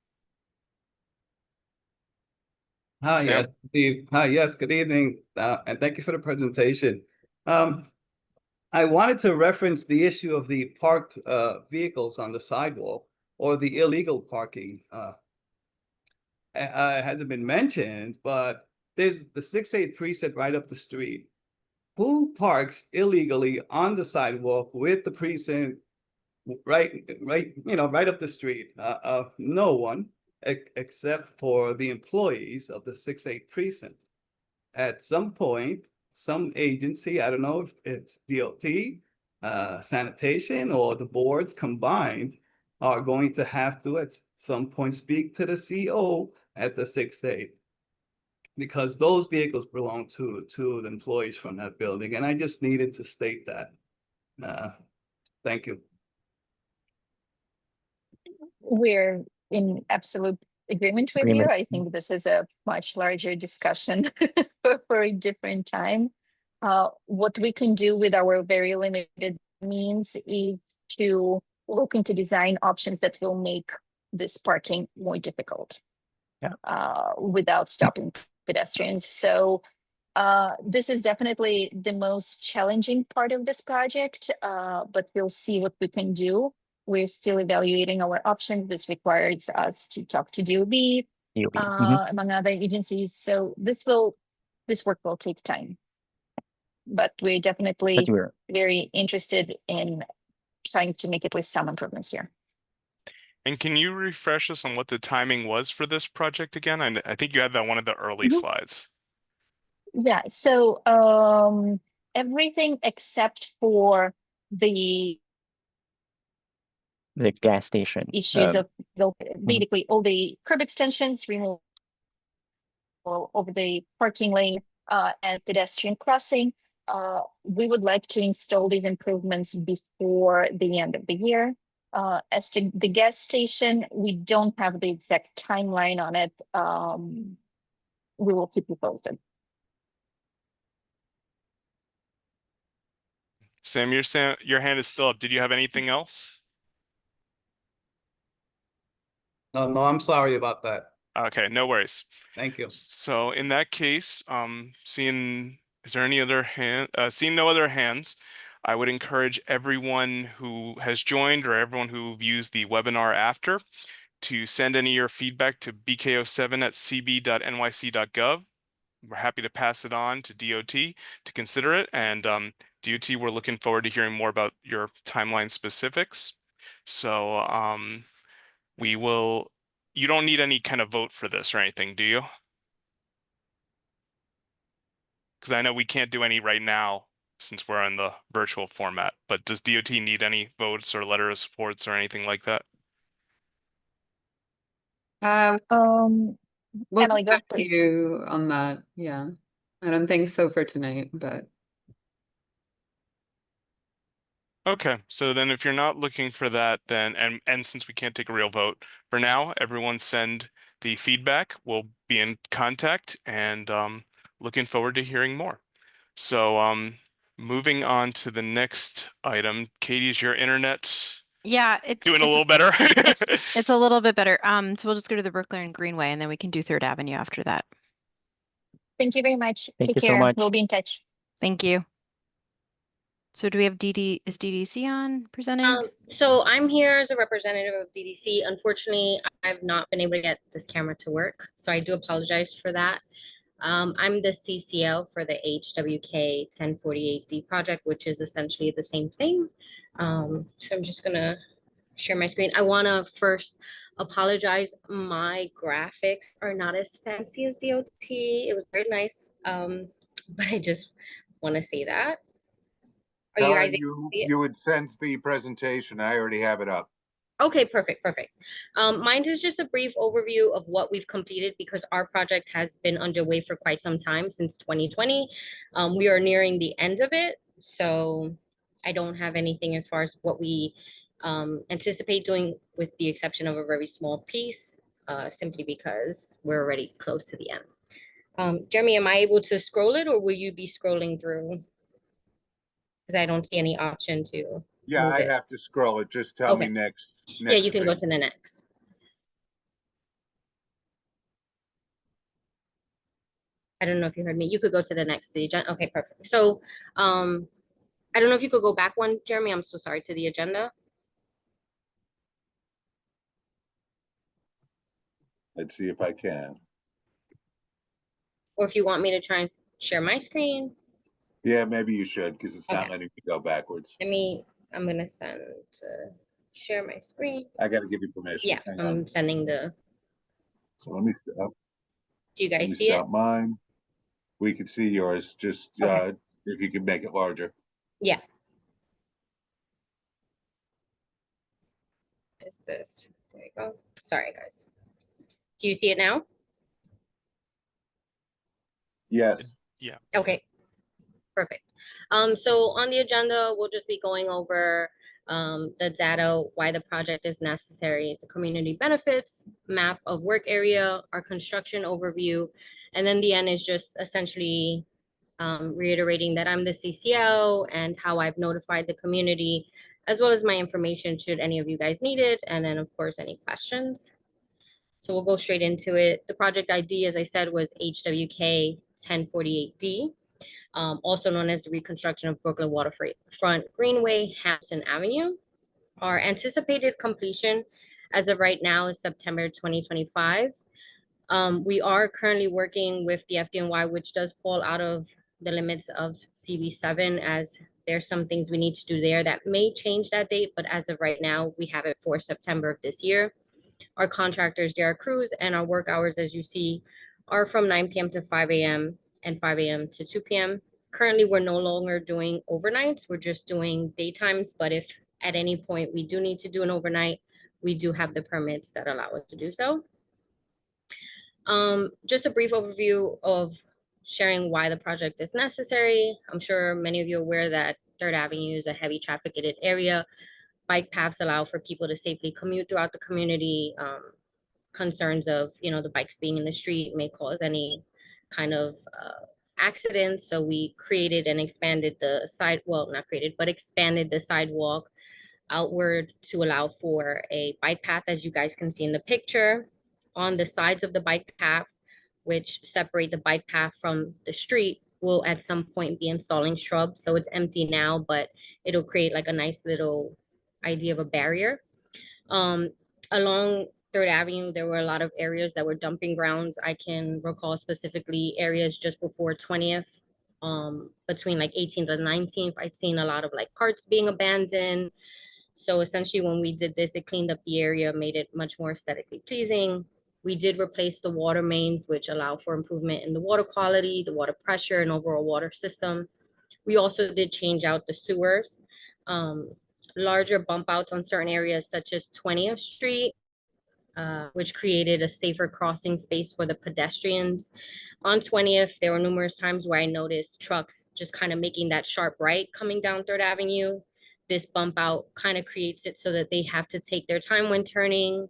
Hi, Sam? Steve. Hi, yes, good evening, and thank you for the presentation. I wanted to reference the issue of the parked vehicles on the sidewalk or the illegal parking. Hasn't been mentioned, but there's the 6-8 precinct right up the street. Who parks illegally on the sidewalk with the precinct right, right up the street? No one, except for the employees of the 6-8 precinct. At some point, some agency, I don't know if it's DOT, sanitation, or the boards combined, are going to have to at some point speak to the CO at the 6-8, because those vehicles belong to the employees from that building, and I just needed to state that. Thank you. We're in absolute agreement with you. I think this is a much larger discussion for a different time. What we can do with our very limited means is to look into design options that will make this parking more difficult without stopping pedestrians. So this is definitely the most challenging part of this project, but we'll see what we can do. We're still evaluating our options. This requires us to talk to DOB, among other agencies. So this work will take time, but we're definitely very interested in trying to make at least some improvements here. And can you refresh us on what the timing was for this project again? I think you had that on one of the early slides. Yeah, so everything except for the gas station issues of basically all the curb extensions, removal over the parking lane and pedestrian crossing. We would like to install these improvements before the end of the year. As to the gas station, we don't have the exact timeline on it. We will keep you posted. Sam, your hand is still up. Did you have anything else? No, I'm sorry about that. Okay, no worries. Thank you. So in that case, seeing no other hands, I would encourage everyone who has joined or everyone who views the webinar after to send any of your feedback to bko7@cb.nyc.gov. We're happy to pass it on to DOT to consider it. And DOT, we're looking forward to hearing more about your timeline specifics. So you don't need any kind of vote for this or anything, do you? Because I know we can't do any right now since we're in the virtual format, but does DOT need any votes or letter of supports or anything like that? We'll Emily, get go back to please. you on that. Yeah, I don't think so for tonight, but. Okay, so then if you're not looking for that, then and since we can't take a real vote for now, everyone send the feedback. We'll be in contact and looking forward to hearing more. So moving on to the next item. Katie, is your internet it's doing a little better? it's a little bit better. So we'll just go to the Brooklyn Greenway and then we can do 3rd Avenue after that. Thank you very much. Thank Take you so care. much. We'll be in touch. Thank you. So do we have is DDC on presenting? So I'm here as a representative of DDC. Unfortunately, I've not been able to get this camera to work, so I do apologize for that. I'm the CCL for the HWK 1048D project, which is essentially the same thing. So I'm just gonna share my screen. I wanna first apologize. My graphics are not as fancy as DOT. It was very nice, but I just wanna say that. Are you Tell her guys able to see it? you would send the presentation. I already have it up. Okay, perfect. Mine is just a brief overview of what we've completed because our project has been underway for quite some time, since 2020. We are nearing the end of it, so I don't have anything as far as what we anticipate doing, with the exception of a very small piece, simply because we're already close to the end. Jeremy, am I able to scroll it, or will you be scrolling through? Because I don't see any option to Yeah, move I it. have to scroll it. Just tell me Okay. next. Yeah, you can go screen. to the next. I don't know if you heard me. You could go to the next stage. Okay, perfect. So, I don't know if you could go back one, Jeremy. I'm so sorry, to the agenda. Let's see if I can. Or if you want me to try and share my screen. Yeah, maybe you should, because it's not Okay. letting me go backwards. I'm gonna send to share my screen. I got to give you permission. Yeah, Hang I'm on. sending the, So let me stop. do you Let me guys see it? stop mine. We can see yours. Just Okay. if you can make it larger. Yeah. Is this, there you go. Sorry, guys. Do you see it now? Yes. Yeah. Okay, perfect. So on the agenda, we'll just be going over the data, why the project is necessary, the community benefits, map of work area, our construction overview, and then the end is just essentially reiterating that I'm the CCL and how I've notified the community, as well as my information should any of you guys need it, and then of course any questions. So we'll go straight into it. The project ID, as I said, was HWK 1048D. Also known as the reconstruction of Brooklyn Waterfront Greenway, Hampton Avenue. Our anticipated completion as of right now is September 2025. We are currently working with the FDNY, which does fall out of the limits of CB7, as there's some things we need to do there that may change that date, but as of right now, we have it for September of this year. Our contractors, JR Crews, and our work hours, as you see, are from 9 p.m. to 5 a.m. and 5 a.m. to 2 p.m. Currently, we're no longer doing overnights. We're just doing daytimes. But if at any point we do need to do an overnight, we do have the permits that allow us to do so. Just a brief overview of sharing why the project is necessary. I'm sure many of you are aware that 3rd Avenue is a heavy trafficked area. Bike paths allow for people to safely commute throughout the community. Concerns of, the bikes being in the street may cause any kind of accidents. So we created and expanded the expanded the sidewalk outward to allow for a bike path, as you guys can see in the picture. On the sides of the bike path, which separate the bike path from the street, will at some point be installing shrubs. So it's empty now, but it'll create like a nice little idea of a barrier. Along 3rd Avenue, there were a lot of areas that were dumping grounds. I can recall specifically areas just before 20th, between like 18th and 19th. I'd seen a lot of like carts being abandoned. So essentially when we did this, it cleaned up the area, made it much more aesthetically pleasing. We did replace the water mains, which allow for improvement in the water quality, the water pressure, and overall water system. We also did change out the sewers. Larger bump outs on certain areas such as 20th Street, which created a safer crossing space for the pedestrians. On 20th, there were numerous times where I noticed trucks just kind of making that sharp right coming down 3rd Avenue. This bump out kind of creates it so that they have to take their time when turning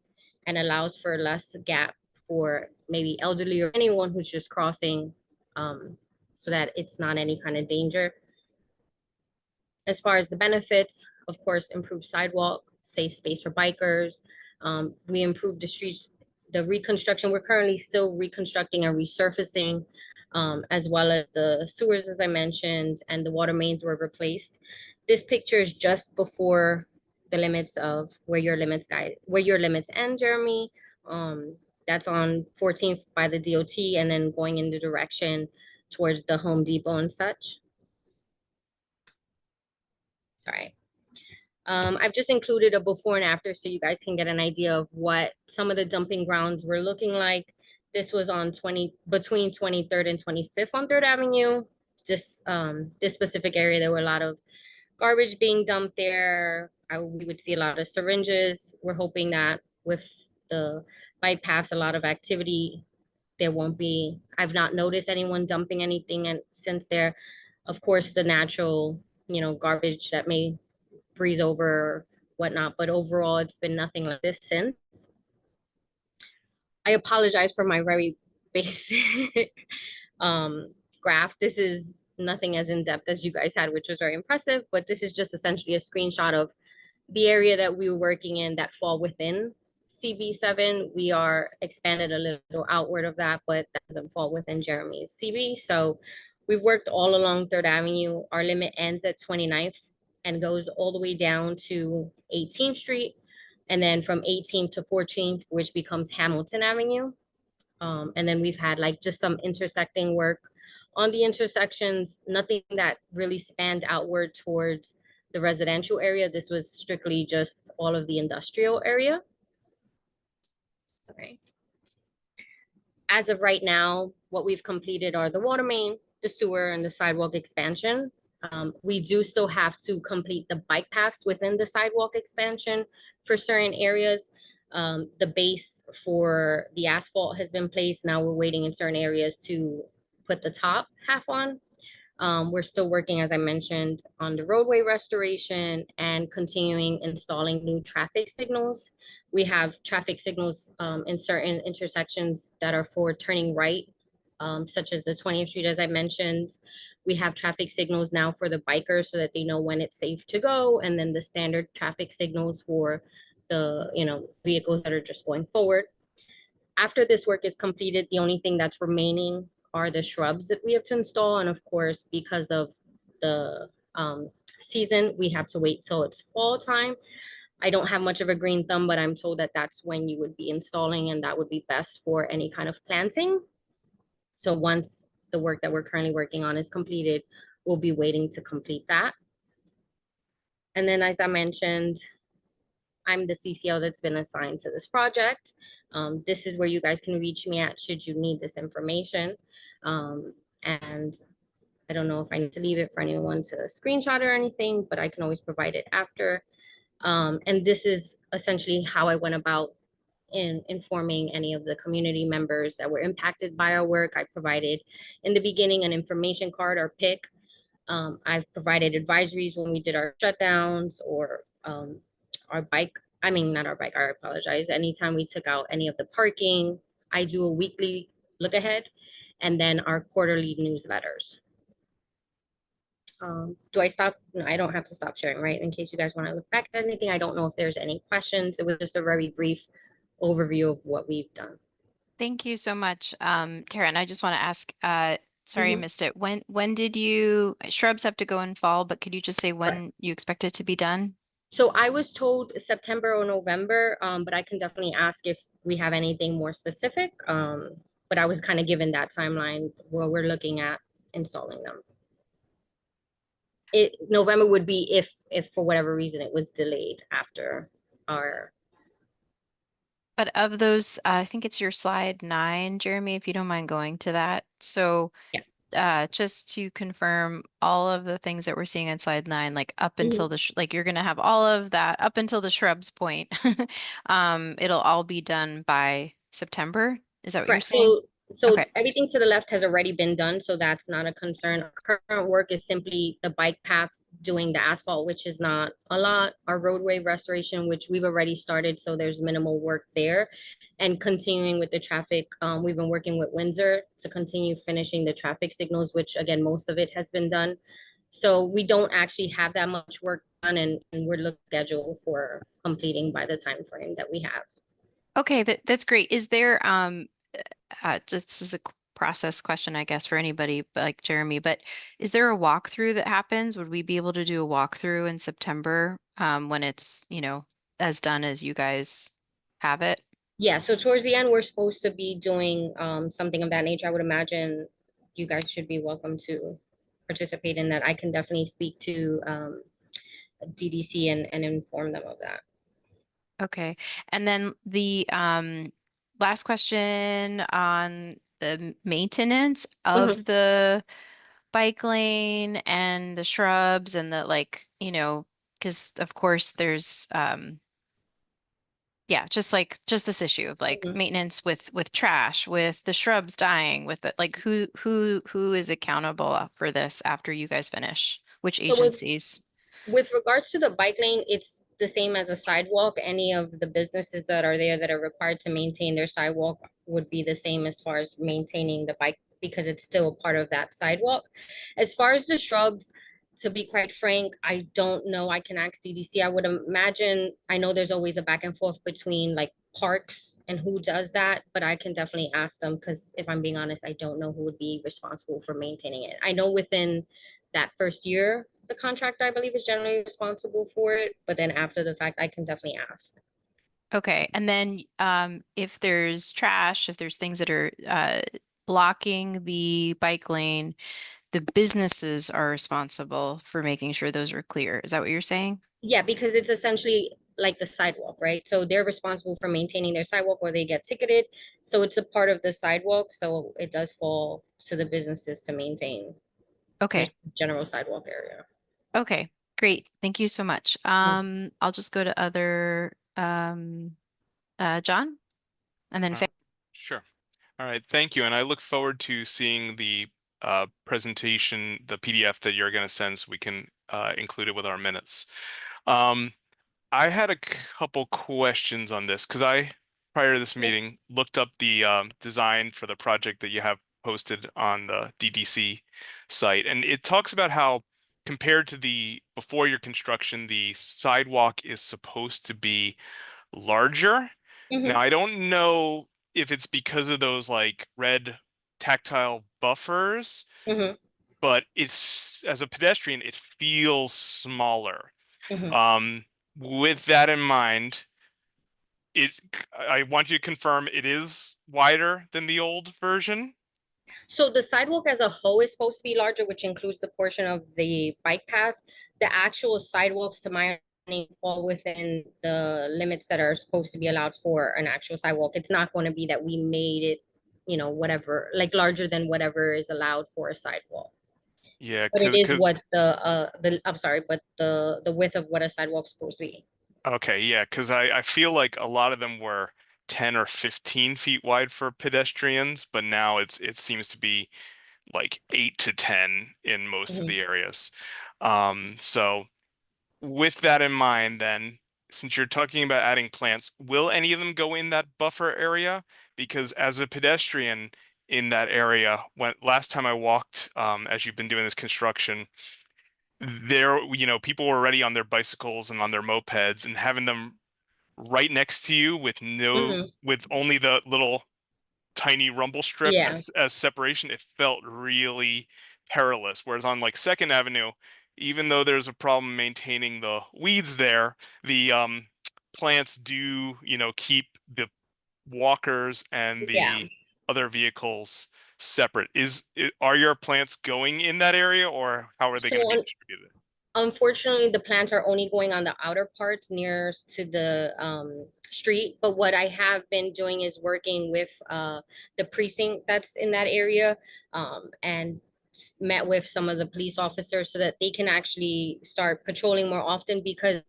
and allows for less gap for maybe elderly or anyone who's just crossing, so that it's not any kind of danger. As far as the benefits, of course, improved sidewalk, safe space for bikers. We improved the streets, the reconstruction. We're currently still reconstructing and resurfacing as well as the sewers, as I mentioned, and the water mains were replaced. This picture is just before the limits of where your limits end, Jeremy. That's on 14th by the DOT, and then going in the direction towards the Home Depot and such. Sorry. I've just included a before and after so you guys can get an idea of what some of the dumping grounds were looking like. This was on between 23rd and 25th on 3rd Avenue. This specific area, there were a lot of garbage being dumped there. We would see a lot of syringes. We're hoping that with the bike paths, a lot of activity, there won't be, I've not noticed anyone dumping anything since there. Of course, the natural, garbage that may breeze over or whatnot, but overall it's been nothing like this since. I apologize for my very basic graph. This is nothing as in-depth as you guys had, which was very impressive, but this is just essentially a screenshot of the area that we were working in that fall within CB7. We are expanded a little outward of that, but that doesn't fall within Jeremy's CB. So we've worked all along 3rd Avenue. Our limit ends at 29th and goes all the way down to 18th Street. And then from 18th to 14th, which becomes Hamilton Avenue. And then we've had like just some intersecting work on the intersections, nothing that really spanned outward towards the residential area. This was strictly just all of the industrial area. Sorry. As of right now, what we've completed are the water main, the sewer, and the sidewalk expansion. We do still have to complete the bike paths within the sidewalk expansion for certain areas. The base for the asphalt has been placed. Now we're waiting in certain areas to put the top half on. We're still working, as I mentioned, on the roadway restoration and continuing installing new traffic signals. We have traffic signals in certain intersections that are for turning right, such as the 20th Street, as I mentioned. We have traffic signals now for the bikers so that they know when it's safe to go, and then the standard traffic signals for the vehicles that are just going forward. After this work is completed, the only thing that's remaining are the shrubs that we have to install. And of course, because of the season, we have to wait till it's fall time. I don't have much of a green thumb, but I'm told that that's when you would be installing, and that would be best for any kind of planting. So once the work that we're currently working on is completed, we'll be waiting to complete that. And then, as I mentioned, I'm the CCO that's been assigned to this project. This is where you guys can reach me at should you need this information. And I don't know if I need to leave it for anyone to screenshot or anything, but I can always provide it after. And this is essentially how I went about in informing any of the community members that were impacted by our work. I provided in the beginning an information card or PIC. I've provided advisories when we did our shutdowns or our bike, not our bike, I apologize. Anytime we took out any of the parking, I do a weekly look ahead, and then our quarterly newsletters. Do I stop? No, I don't have to stop sharing, right? In case you guys want to look back at anything. I don't know if there's any questions. It was just a very brief overview of what we've done. Thank you so much, Tara. And I just want to ask, sorry, I missed it. When did shrubs have to go in fall, but could you just say when you expect it to be done? So I was told September or November, but I can definitely ask if we have anything more specific. But I was kind of given that timeline where we're looking at installing them. November would be if for whatever reason it was delayed after our. But of those, I think it's your slide 9, Jeremy, if you don't mind going to that. So just to confirm all of the things that we're seeing on slide 9, like up until like you're going to have all of that up until the shrubs point. It'll all be done by September. Is that what you're saying? So everything to the left has already been done, so that's not a concern. Our current work is simply the bike path, doing the asphalt, which is not a lot, our roadway restoration, which we've already started, so there's minimal work there, and continuing with the traffic. We've been working with Windsor to continue finishing the traffic signals, which again, most of it has been done. So we don't actually have that much work done, and we're looking scheduled for completing by the time frame that we have. Okay, that's great. Is there just as a process question, I guess, for anybody like Jeremy, but is there a walkthrough that happens? Would we be able to do a walkthrough in September when it's, as done as you guys have it? Yeah, so towards the end, we're supposed to be doing something of that nature. I would imagine you guys should be welcome to participate in that. I can definitely speak to DDC and inform them of that. Okay. And then the last question on the maintenance of the bike lane and the shrubs and the because of course there's yeah, just this issue of like maintenance with trash, with the shrubs dying, with it like who is accountable for this after you guys finish? Which So agencies? with regards to the bike lane, it's the same as a sidewalk. Any of the businesses that are there that are required to maintain their sidewalk would be the same as far as maintaining the bike because it's still a part of that sidewalk. As far as the shrubs, to be quite frank, I don't know. I can ask DDC. I would imagine, I know there's always a back and forth between like parks and who does that, but I can definitely ask them because if I'm being honest, I don't know who would be responsible for maintaining it. I know within that first year, the contractor, I believe, is generally responsible for it, but then after the fact, I can definitely ask. Okay, and then if there's trash, if there's things that are blocking the bike lane, the businesses are responsible for making sure those are clear. Is that what you're saying? Yeah, because it's essentially like the sidewalk, right? So they're responsible for maintaining their sidewalk or they get ticketed. So it's a part of the sidewalk. So it does fall to the businesses to maintain Okay. the general sidewalk area. Okay, great. Thank you so much. I'll just go to other John and then Faye. Sure. All right, thank you. And I look forward to seeing the presentation, the PDF that you're going to send so we can include it with our minutes. I had a couple questions on this because I, prior to this meeting, looked up the design for the project that you have posted on the DDC site. And it talks about how compared to the before your construction, the sidewalk is supposed to be larger. Now, I don't know if it's because of those like red tactile buffers, but it's as a pedestrian, it feels smaller. With that in mind, I want you to confirm it is wider than the old version. So the sidewalk as a whole is supposed to be larger, which includes the portion of the bike path. The actual sidewalks, to my understanding, fall within the limits that are supposed to be allowed for an actual sidewalk. It's not going to be that we made it, whatever, like larger than whatever is allowed for a sidewalk. Yeah, But it is what I'm sorry, but the width of what a sidewalk's supposed to be. Okay, yeah, because I feel like a lot of them were 10 or 15 feet wide for pedestrians, but now it seems to be like 8 to 10 in most of the areas. So with that in mind, then, since you're talking about adding plants, will any of them go in that buffer area? Because as a pedestrian in that area, last time I walked, as you've been doing this construction, there, people were already on their bicycles and on their mopeds, and having them right next to you with with only the little tiny rumble strip as separation, it felt really perilous. Whereas on like Second Avenue, even though there's a problem maintaining the weeds there, the plants do, keep the walkers and the other vehicles separate. Are your plants going in that area, or how are they going to be distributed? Unfortunately, the plants are only going on the outer parts nearest to the street. But what I have been doing is working with the precinct that's in that area and met with some of the police officers so that they can actually start patrolling more often because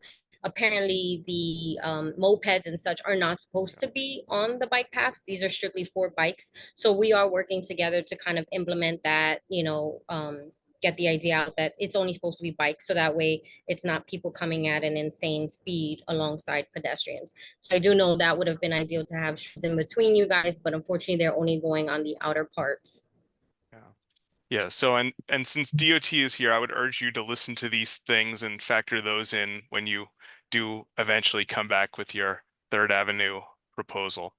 apparently the mopeds and such are not supposed to be on the bike paths. These are strictly for bikes. So we are working together to kind of implement that, get the idea out that it's only supposed to be bikes. So that way it's not people coming at an insane speed alongside pedestrians. So I do know that would have been ideal to have in between you guys, but unfortunately they're only going on the outer parts. Yeah, so and since DOT is here, I would urge you to listen to these things and factor those in when you do eventually come back with your Third Avenue proposal.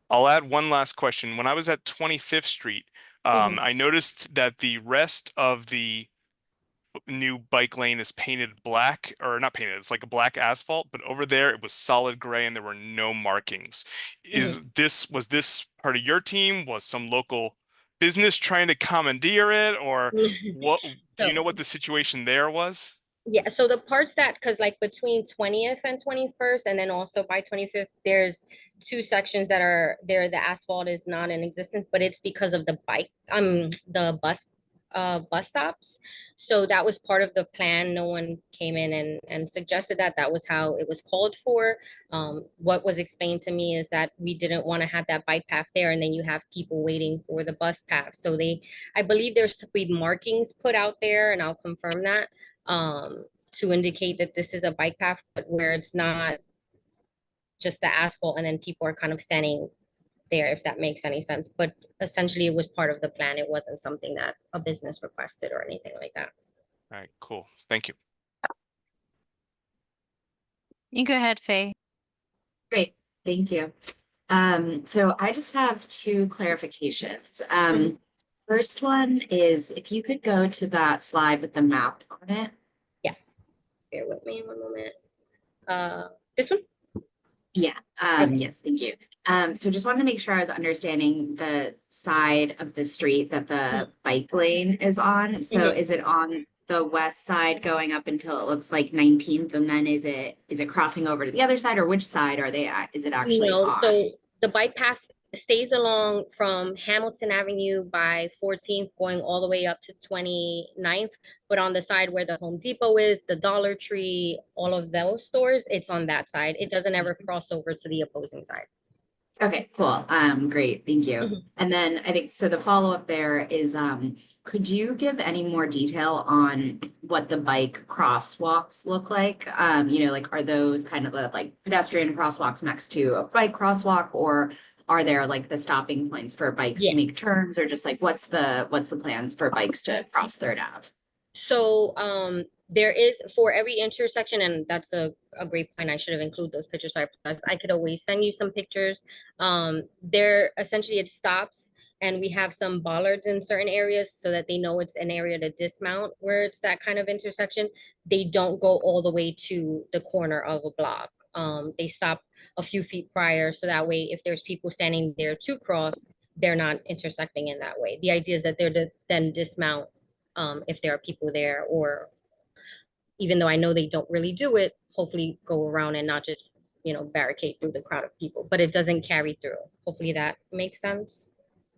I'll add one last question. When I was at 25th Street, I noticed that the rest of the new bike lane is painted black, or not painted, it's like a black asphalt, but over there it was solid gray and there were no markings. Was this part of your team? Was some local business trying to commandeer it, or what? Do you know what the situation there was? Yeah, so the parts that, because like between 20th and 21st, and then also by 25th, there's two sections that are there. The asphalt is not in existence, but it's because of the bus stops. So that was part of the plan. No one came in and suggested that. That was how it was called for. What was explained to me is that we didn't want to have that bike path there, and then you have people waiting for the bus path. So I believe there's to be markings put out there, and I'll confirm that to indicate that this is a bike path, but where it's not just the asphalt and then people are kind of standing there, if that makes any sense. But essentially it was part of the plan. It wasn't something that a business requested or anything like that. All right, cool. Thank you. You go ahead, Faye. Great, thank you. So I just have two clarifications. First one is if you could go to that slide with the map on it. Yeah, bear with me one moment. This one? Yeah, yes, thank you. So just wanted to make sure I was understanding the side of the street that the bike lane is on. So is it on the west side going up until it looks like 19th, and then is it crossing over to the other side, or which side are they at? Is it actually on? So the bike path stays along from Hamilton Avenue by 14th going all the way up to 29th, but on the side where the Home Depot is, the Dollar Tree, all of those stores, it's on that side. It doesn't ever cross over to the opposing side. Okay, cool. Great, thank you. And then I think, so the follow-up there is, could you give any more detail on what the bike crosswalks look like? You know, like, are those kind of the like pedestrian crosswalks next to a bike crosswalk, or are there like the stopping points for bikes to make turns, or just like what's the plans for bikes to cross Third Ave? So there is for every intersection, and that's a great point. I should have included those pictures. So I could always send you some pictures. There essentially it stops, and we have some bollards in certain areas so that they know it's an area to dismount where it's that kind of intersection. They don't go all the way to the corner of a block. They stop a few feet prior, so that way if there's people standing there to cross, they're not intersecting in that way. The idea is that they're to then dismount if there are people there, or even though I know they don't really do it, hopefully go around and not just, you know, barricade through the crowd of people, but it doesn't carry through. Hopefully that makes sense.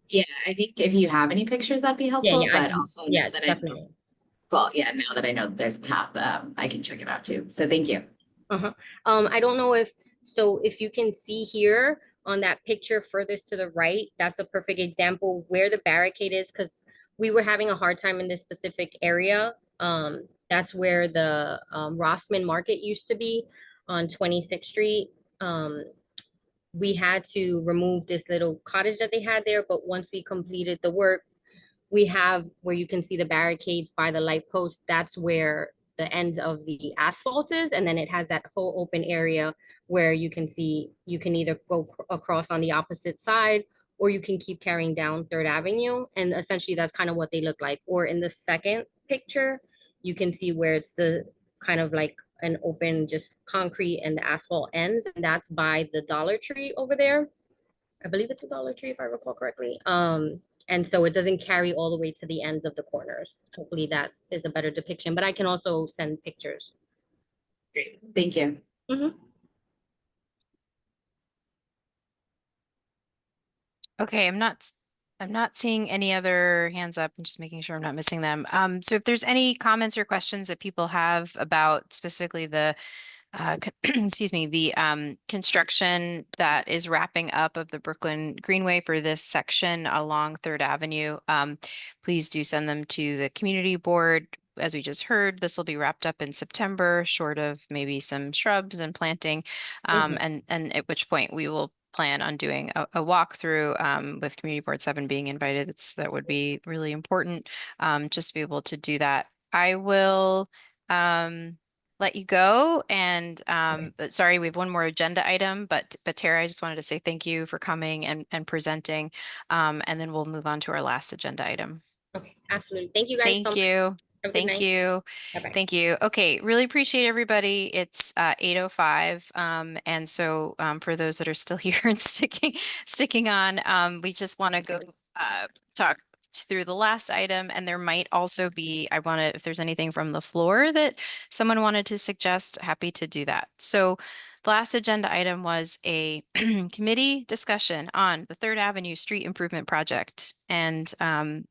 Yeah, I think if you have any pictures, that'd be helpful, but also now that definitely. Now that I know that there's a path, I can check it out too. So thank you. I don't know if you can see here on that picture furthest to the right, that's a perfect example where the barricade is, because we were having a hard time in this specific area. That's where the Rossman Market used to be on 26th Street. We had to remove this little cottage that they had there, but once we completed the work, we have where you can see the barricades by the light post. That's where the end of the asphalt is, and then it has that whole open area where you can see you can either go across on the opposite side, or you can keep carrying down Third Avenue, and essentially that's kind of what they look like. Or in the second picture, you can see where it's the kind of like an open just concrete and the asphalt ends, and that's by the Dollar Tree over there. I believe it's a Dollar Tree if I recall correctly. And so it doesn't carry all the way to the ends of the corners. Hopefully that is a better depiction, but I can also send pictures. Great, thank you. Okay, I'm not seeing any other hands up. I'm just making sure I'm not missing them. So if there's any comments or questions that people have about specifically the excuse me, the construction that is wrapping up of the Brooklyn Greenway for this section along Third Avenue, please do send them to the community board. As we just heard, this will be wrapped up in September, short of maybe some shrubs and planting, and at which point we will plan on doing a walkthrough with Community Board 7 being invited. That would be really important, just to be able to do that. I will let you go. And but sorry, we have one more agenda item, but Tara, I just wanted to say thank you for coming and presenting. And then we'll move on to our last agenda item. Okay, absolutely. Thank you guys so Thank much. you. Have a good Thank night. you. Bye-bye. Thank you. Okay, really appreciate everybody. It's 8:05. And so for those that are still here and sticking on, we just want to go talk through the last item. And there might also be, if there's anything from the floor that someone wanted to suggest, happy to do that. So the last agenda item was a committee discussion on the Third Avenue Street Improvement Project. And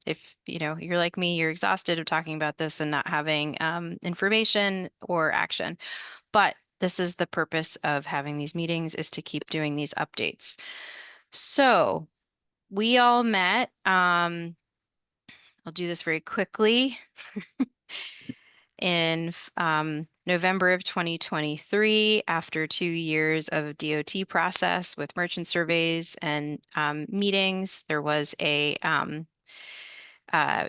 if you're like me, you're exhausted of talking about this and not having information or action. But this is the purpose of having these meetings, is to keep doing these updates. So we all met. I'll do this very quickly. In November of 2023, after 2 years of DOT process with merchant surveys and meetings, there was a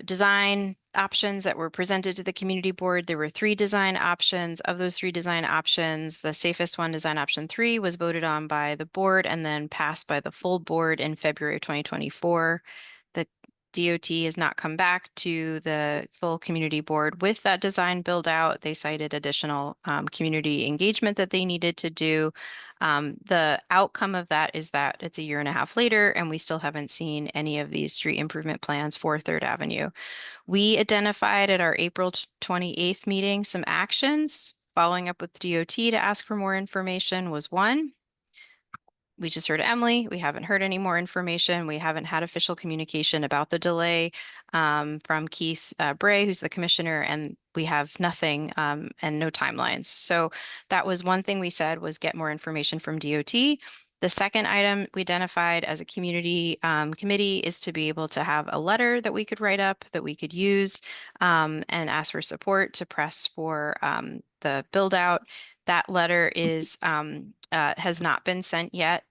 design options that were presented to the community board. There were 3 design options. Of those 3 design options, the safest one, design option 3, was voted on by the board and then passed by the full board in February of 2024. The DOT has not come back to the full community board with that design build out. They cited additional community engagement that they needed to do. The outcome of that is that it's a 1.5 years later and we still haven't seen any of these street improvement plans for Third Avenue. We identified at our April 28th meeting some actions. Following up with DOT to ask for more information was one. We just heard Emily. We haven't heard any more information. We haven't had official communication about the delay from Keith Bray, who's the commissioner, and we have nothing and no timelines. So that was one thing we said, was get more information from DOT. The second item we identified as a community committee is to be able to have a letter that we could write up, that we could use and ask for support to press for the build out. That letter is has not been sent yet.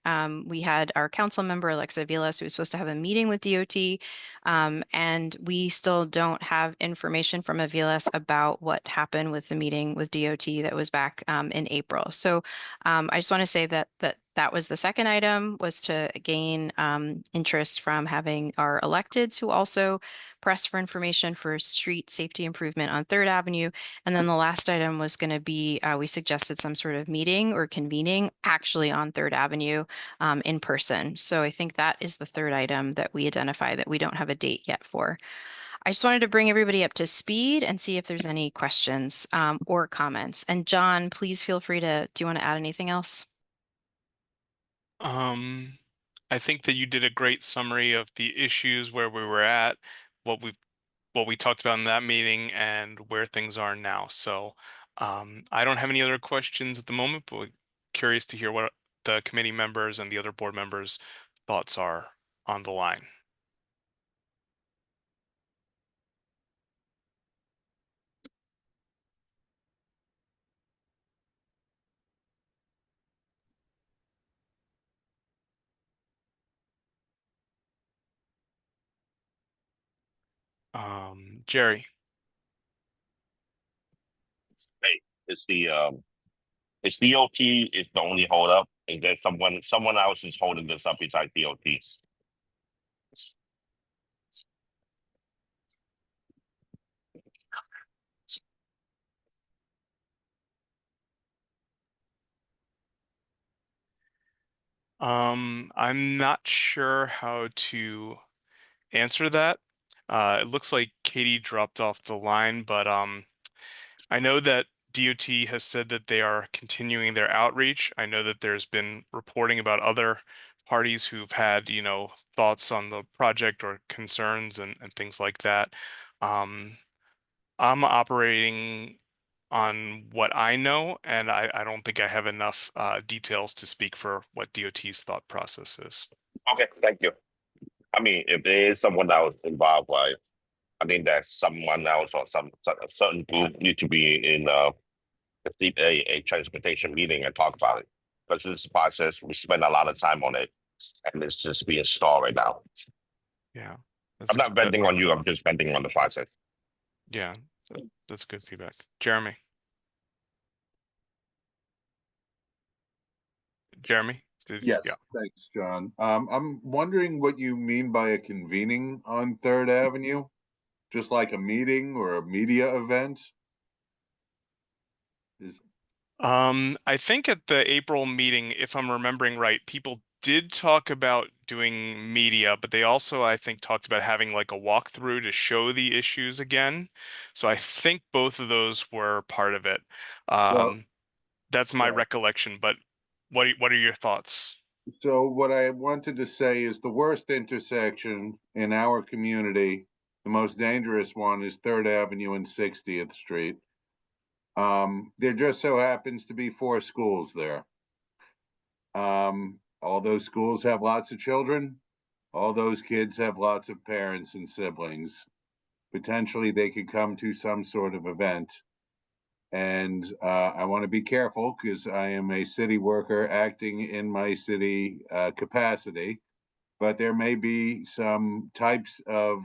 We had our council member, Alexa Vilas, who was supposed to have a meeting with DOT, and we still don't have information from Avilas about what happened with the meeting with DOT that was back in April. So I just want to say that was the second item, was to gain interest from having our electeds who also press for information for street safety improvement on Third Avenue. And then the last item was going to be, we suggested some sort of meeting or convening actually on Third Avenue in person. So I think that is the third item that we identify that we don't have a date yet for. I just wanted to bring everybody up to speed and see if there's any questions or comments. And John, please feel free to, do you want to add anything else? I think that you did a great summary of the issues, where we were at, what we talked about in that meeting, and where things are now. So I don't have any other questions at the moment, but we're curious to hear what the committee members and the other board members' thoughts are on the line. Jerry. Hey, it's DOT is the only holdup. Is there someone else is holding this up besides DOT? I'm not sure how to answer that. It looks like Katie dropped off the line, but I know that DOT has said that they are continuing their outreach. I know that there's been reporting about other parties who've had, thoughts on the project or concerns and things like that. I'm operating on what I know, and I don't think I have enough details to speak for what DOT's thought process is. Okay, thank you. I mean, if there is someone else involved, right, I think that someone else or a certain group need to be in a transportation meeting and talk about it. Because this process, we spend a lot of time on it, and it's just being stalled right now. Yeah. I'm not venting on you, I'm just venting on the process. Yeah, that's good feedback. Jeremy. Jeremy? Yes, Yeah. thanks, John. I'm wondering what you mean by a convening on Third Avenue? Just like a meeting or a media event? Is, I think at the April meeting, if I'm remembering right, people did talk about doing media, but they also, I think, talked about having like a walkthrough to show the issues again. So I think both of those were part of it. well, That's my right. recollection, but what are your thoughts? So what I wanted to say is the worst intersection in our community, the most dangerous one is Third Avenue and 60th Street. There just so happens to be 4 schools there. All those schools have lots of children. All those kids have lots of parents and siblings. Potentially, they could come to some sort of event. And I want to be careful because I am a city worker acting in my city capacity. But there may be some types of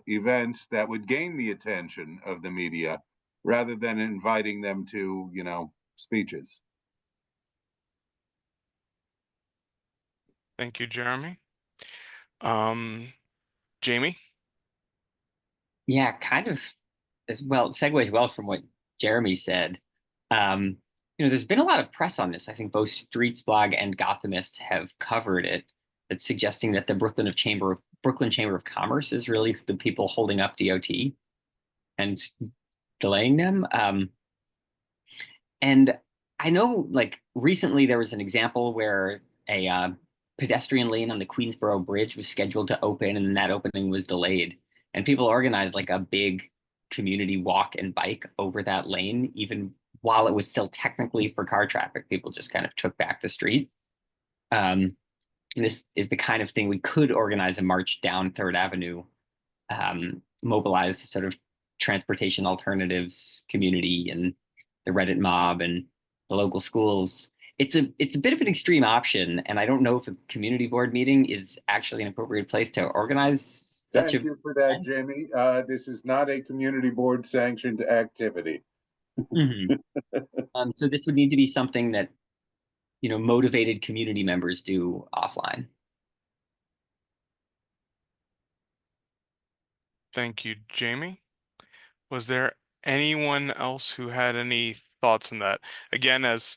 events that would gain the attention of the media rather than inviting them to, speeches. Thank you, Jeremy. Jamie? Yeah, kind of as well, segues well from what Jeremy said. There's been a lot of press on this. I think both Streets Blog and Gothamist have covered it. It's suggesting that the Brooklyn Chamber of Commerce is really the people holding up DOT and delaying them. And I know, like, recently there was an example where a pedestrian lane on the Queensboro Bridge was scheduled to open, and that opening was delayed. And people organized like a big community walk and bike over that lane, even while it was still technically for car traffic. People just kind of took back the street. And this is the kind of thing we could organize a march down Third Avenue, mobilize the sort of transportation alternatives community and the Reddit mob and the local schools. It's a bit of an extreme option, and I don't know if a community board meeting is actually an appropriate place to organize such Thank you for that, Jamie. This is not a community board sanctioned activity. So this would need to be something that, motivated community members do offline. Thank you, Jamie. Was there anyone else who had any thoughts on that? Again, as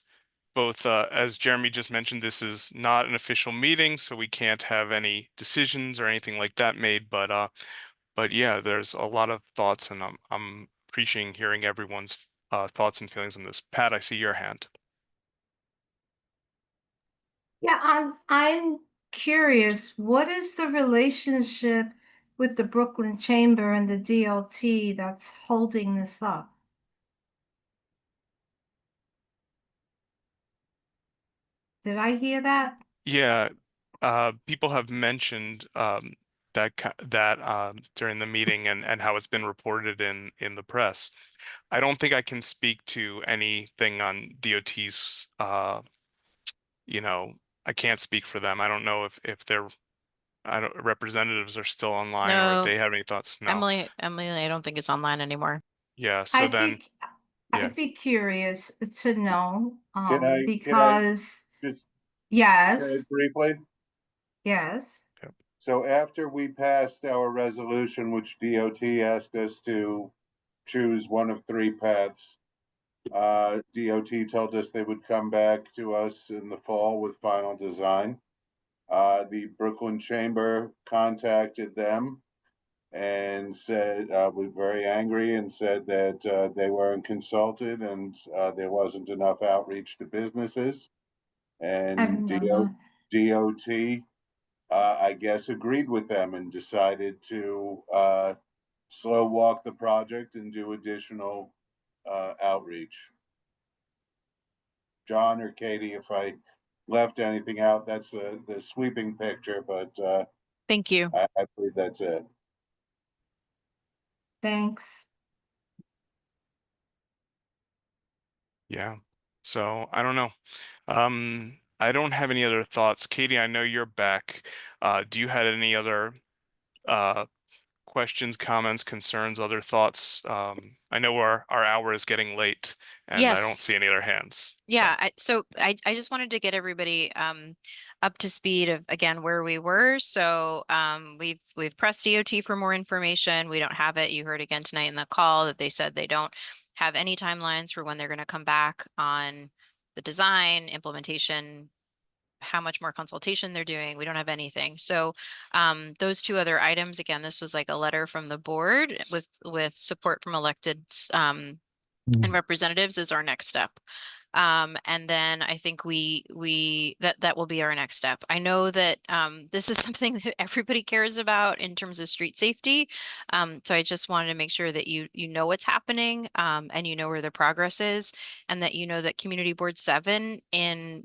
Jeremy just mentioned, this is not an official meeting, so we can't have any decisions or anything like that made. But yeah, there's a lot of thoughts, and I'm appreciating hearing everyone's thoughts and feelings on this. Pat, I see your hand. Yeah, I'm curious, what is the relationship with the Brooklyn Chamber and the DLT that's holding this up? Did I hear that? Yeah, people have mentioned that during the meeting and how it's been reported in the press. I don't think I can speak to anything on DOT's. I can't speak for them. I don't know if their representatives are still online or if No, they have any thoughts. No. Emily, I don't think is online anymore. Yeah. So then, yeah. I'd be curious to know, Can I because just yes, say it briefly? yes. So after we passed our resolution, which DOT asked us to choose one of 3 paths, DOT told us they would come back to us in the fall with final design. The Brooklyn Chamber contacted them and said, was very angry and said that they weren't consulted and there wasn't enough outreach to businesses. And DOT, I guess, agreed with them and decided to slow walk the project and do additional outreach. John or Katie, if I left anything out, that's the sweeping picture, but thank you. I believe that's it. Thanks. Yeah. So I don't know. I don't have any other thoughts. Katie, I know you're back. Do you have any other questions, comments, concerns, other thoughts? I know our hour is getting late and I Yes. don't see any other hands. Yeah, so I just wanted to get everybody up to speed of again where we were. So we've pressed DOT for more information. We don't have it. You heard again tonight in the call that they said they don't have any timelines for when they're going to come back on the design, implementation, how much more consultation they're doing. We don't have anything. So those two other items, again, this was like a letter from the board with support from elected and representatives is our next step. And then I think that will be our next step. I know that this is something that everybody cares about in terms of street safety. So I just wanted to make sure that you know what's happening and you know where the progress is, and that you know that Community Board 7 in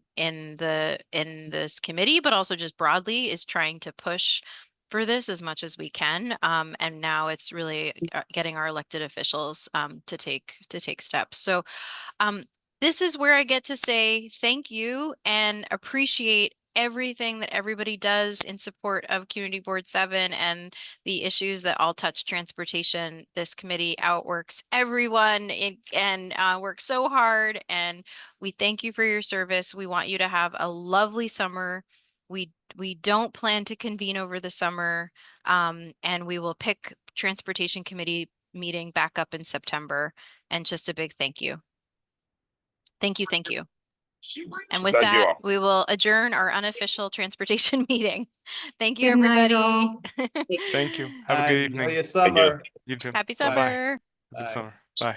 this committee, but also just broadly, is trying to push for this as much as we can. And now it's really getting our elected officials to take steps. So this is where I get to say thank you and appreciate everything that everybody does in support of Community Board 7 and the issues that all touch transportation. This committee outworks everyone and works so hard, and we thank you for your service. We want you to have a lovely summer. We don't plan to convene over the summer, and we will pick Transportation Committee meeting back up in September. And just a big thank you. Thank you. Thank you. And with Thank you that, all. we will adjourn our unofficial transportation meeting. Thank you, Good night, everybody. all. Thank you. Have a good Enjoy evening. your summer. You too. Happy Bye-bye. summer. Good Bye. summer. Bye.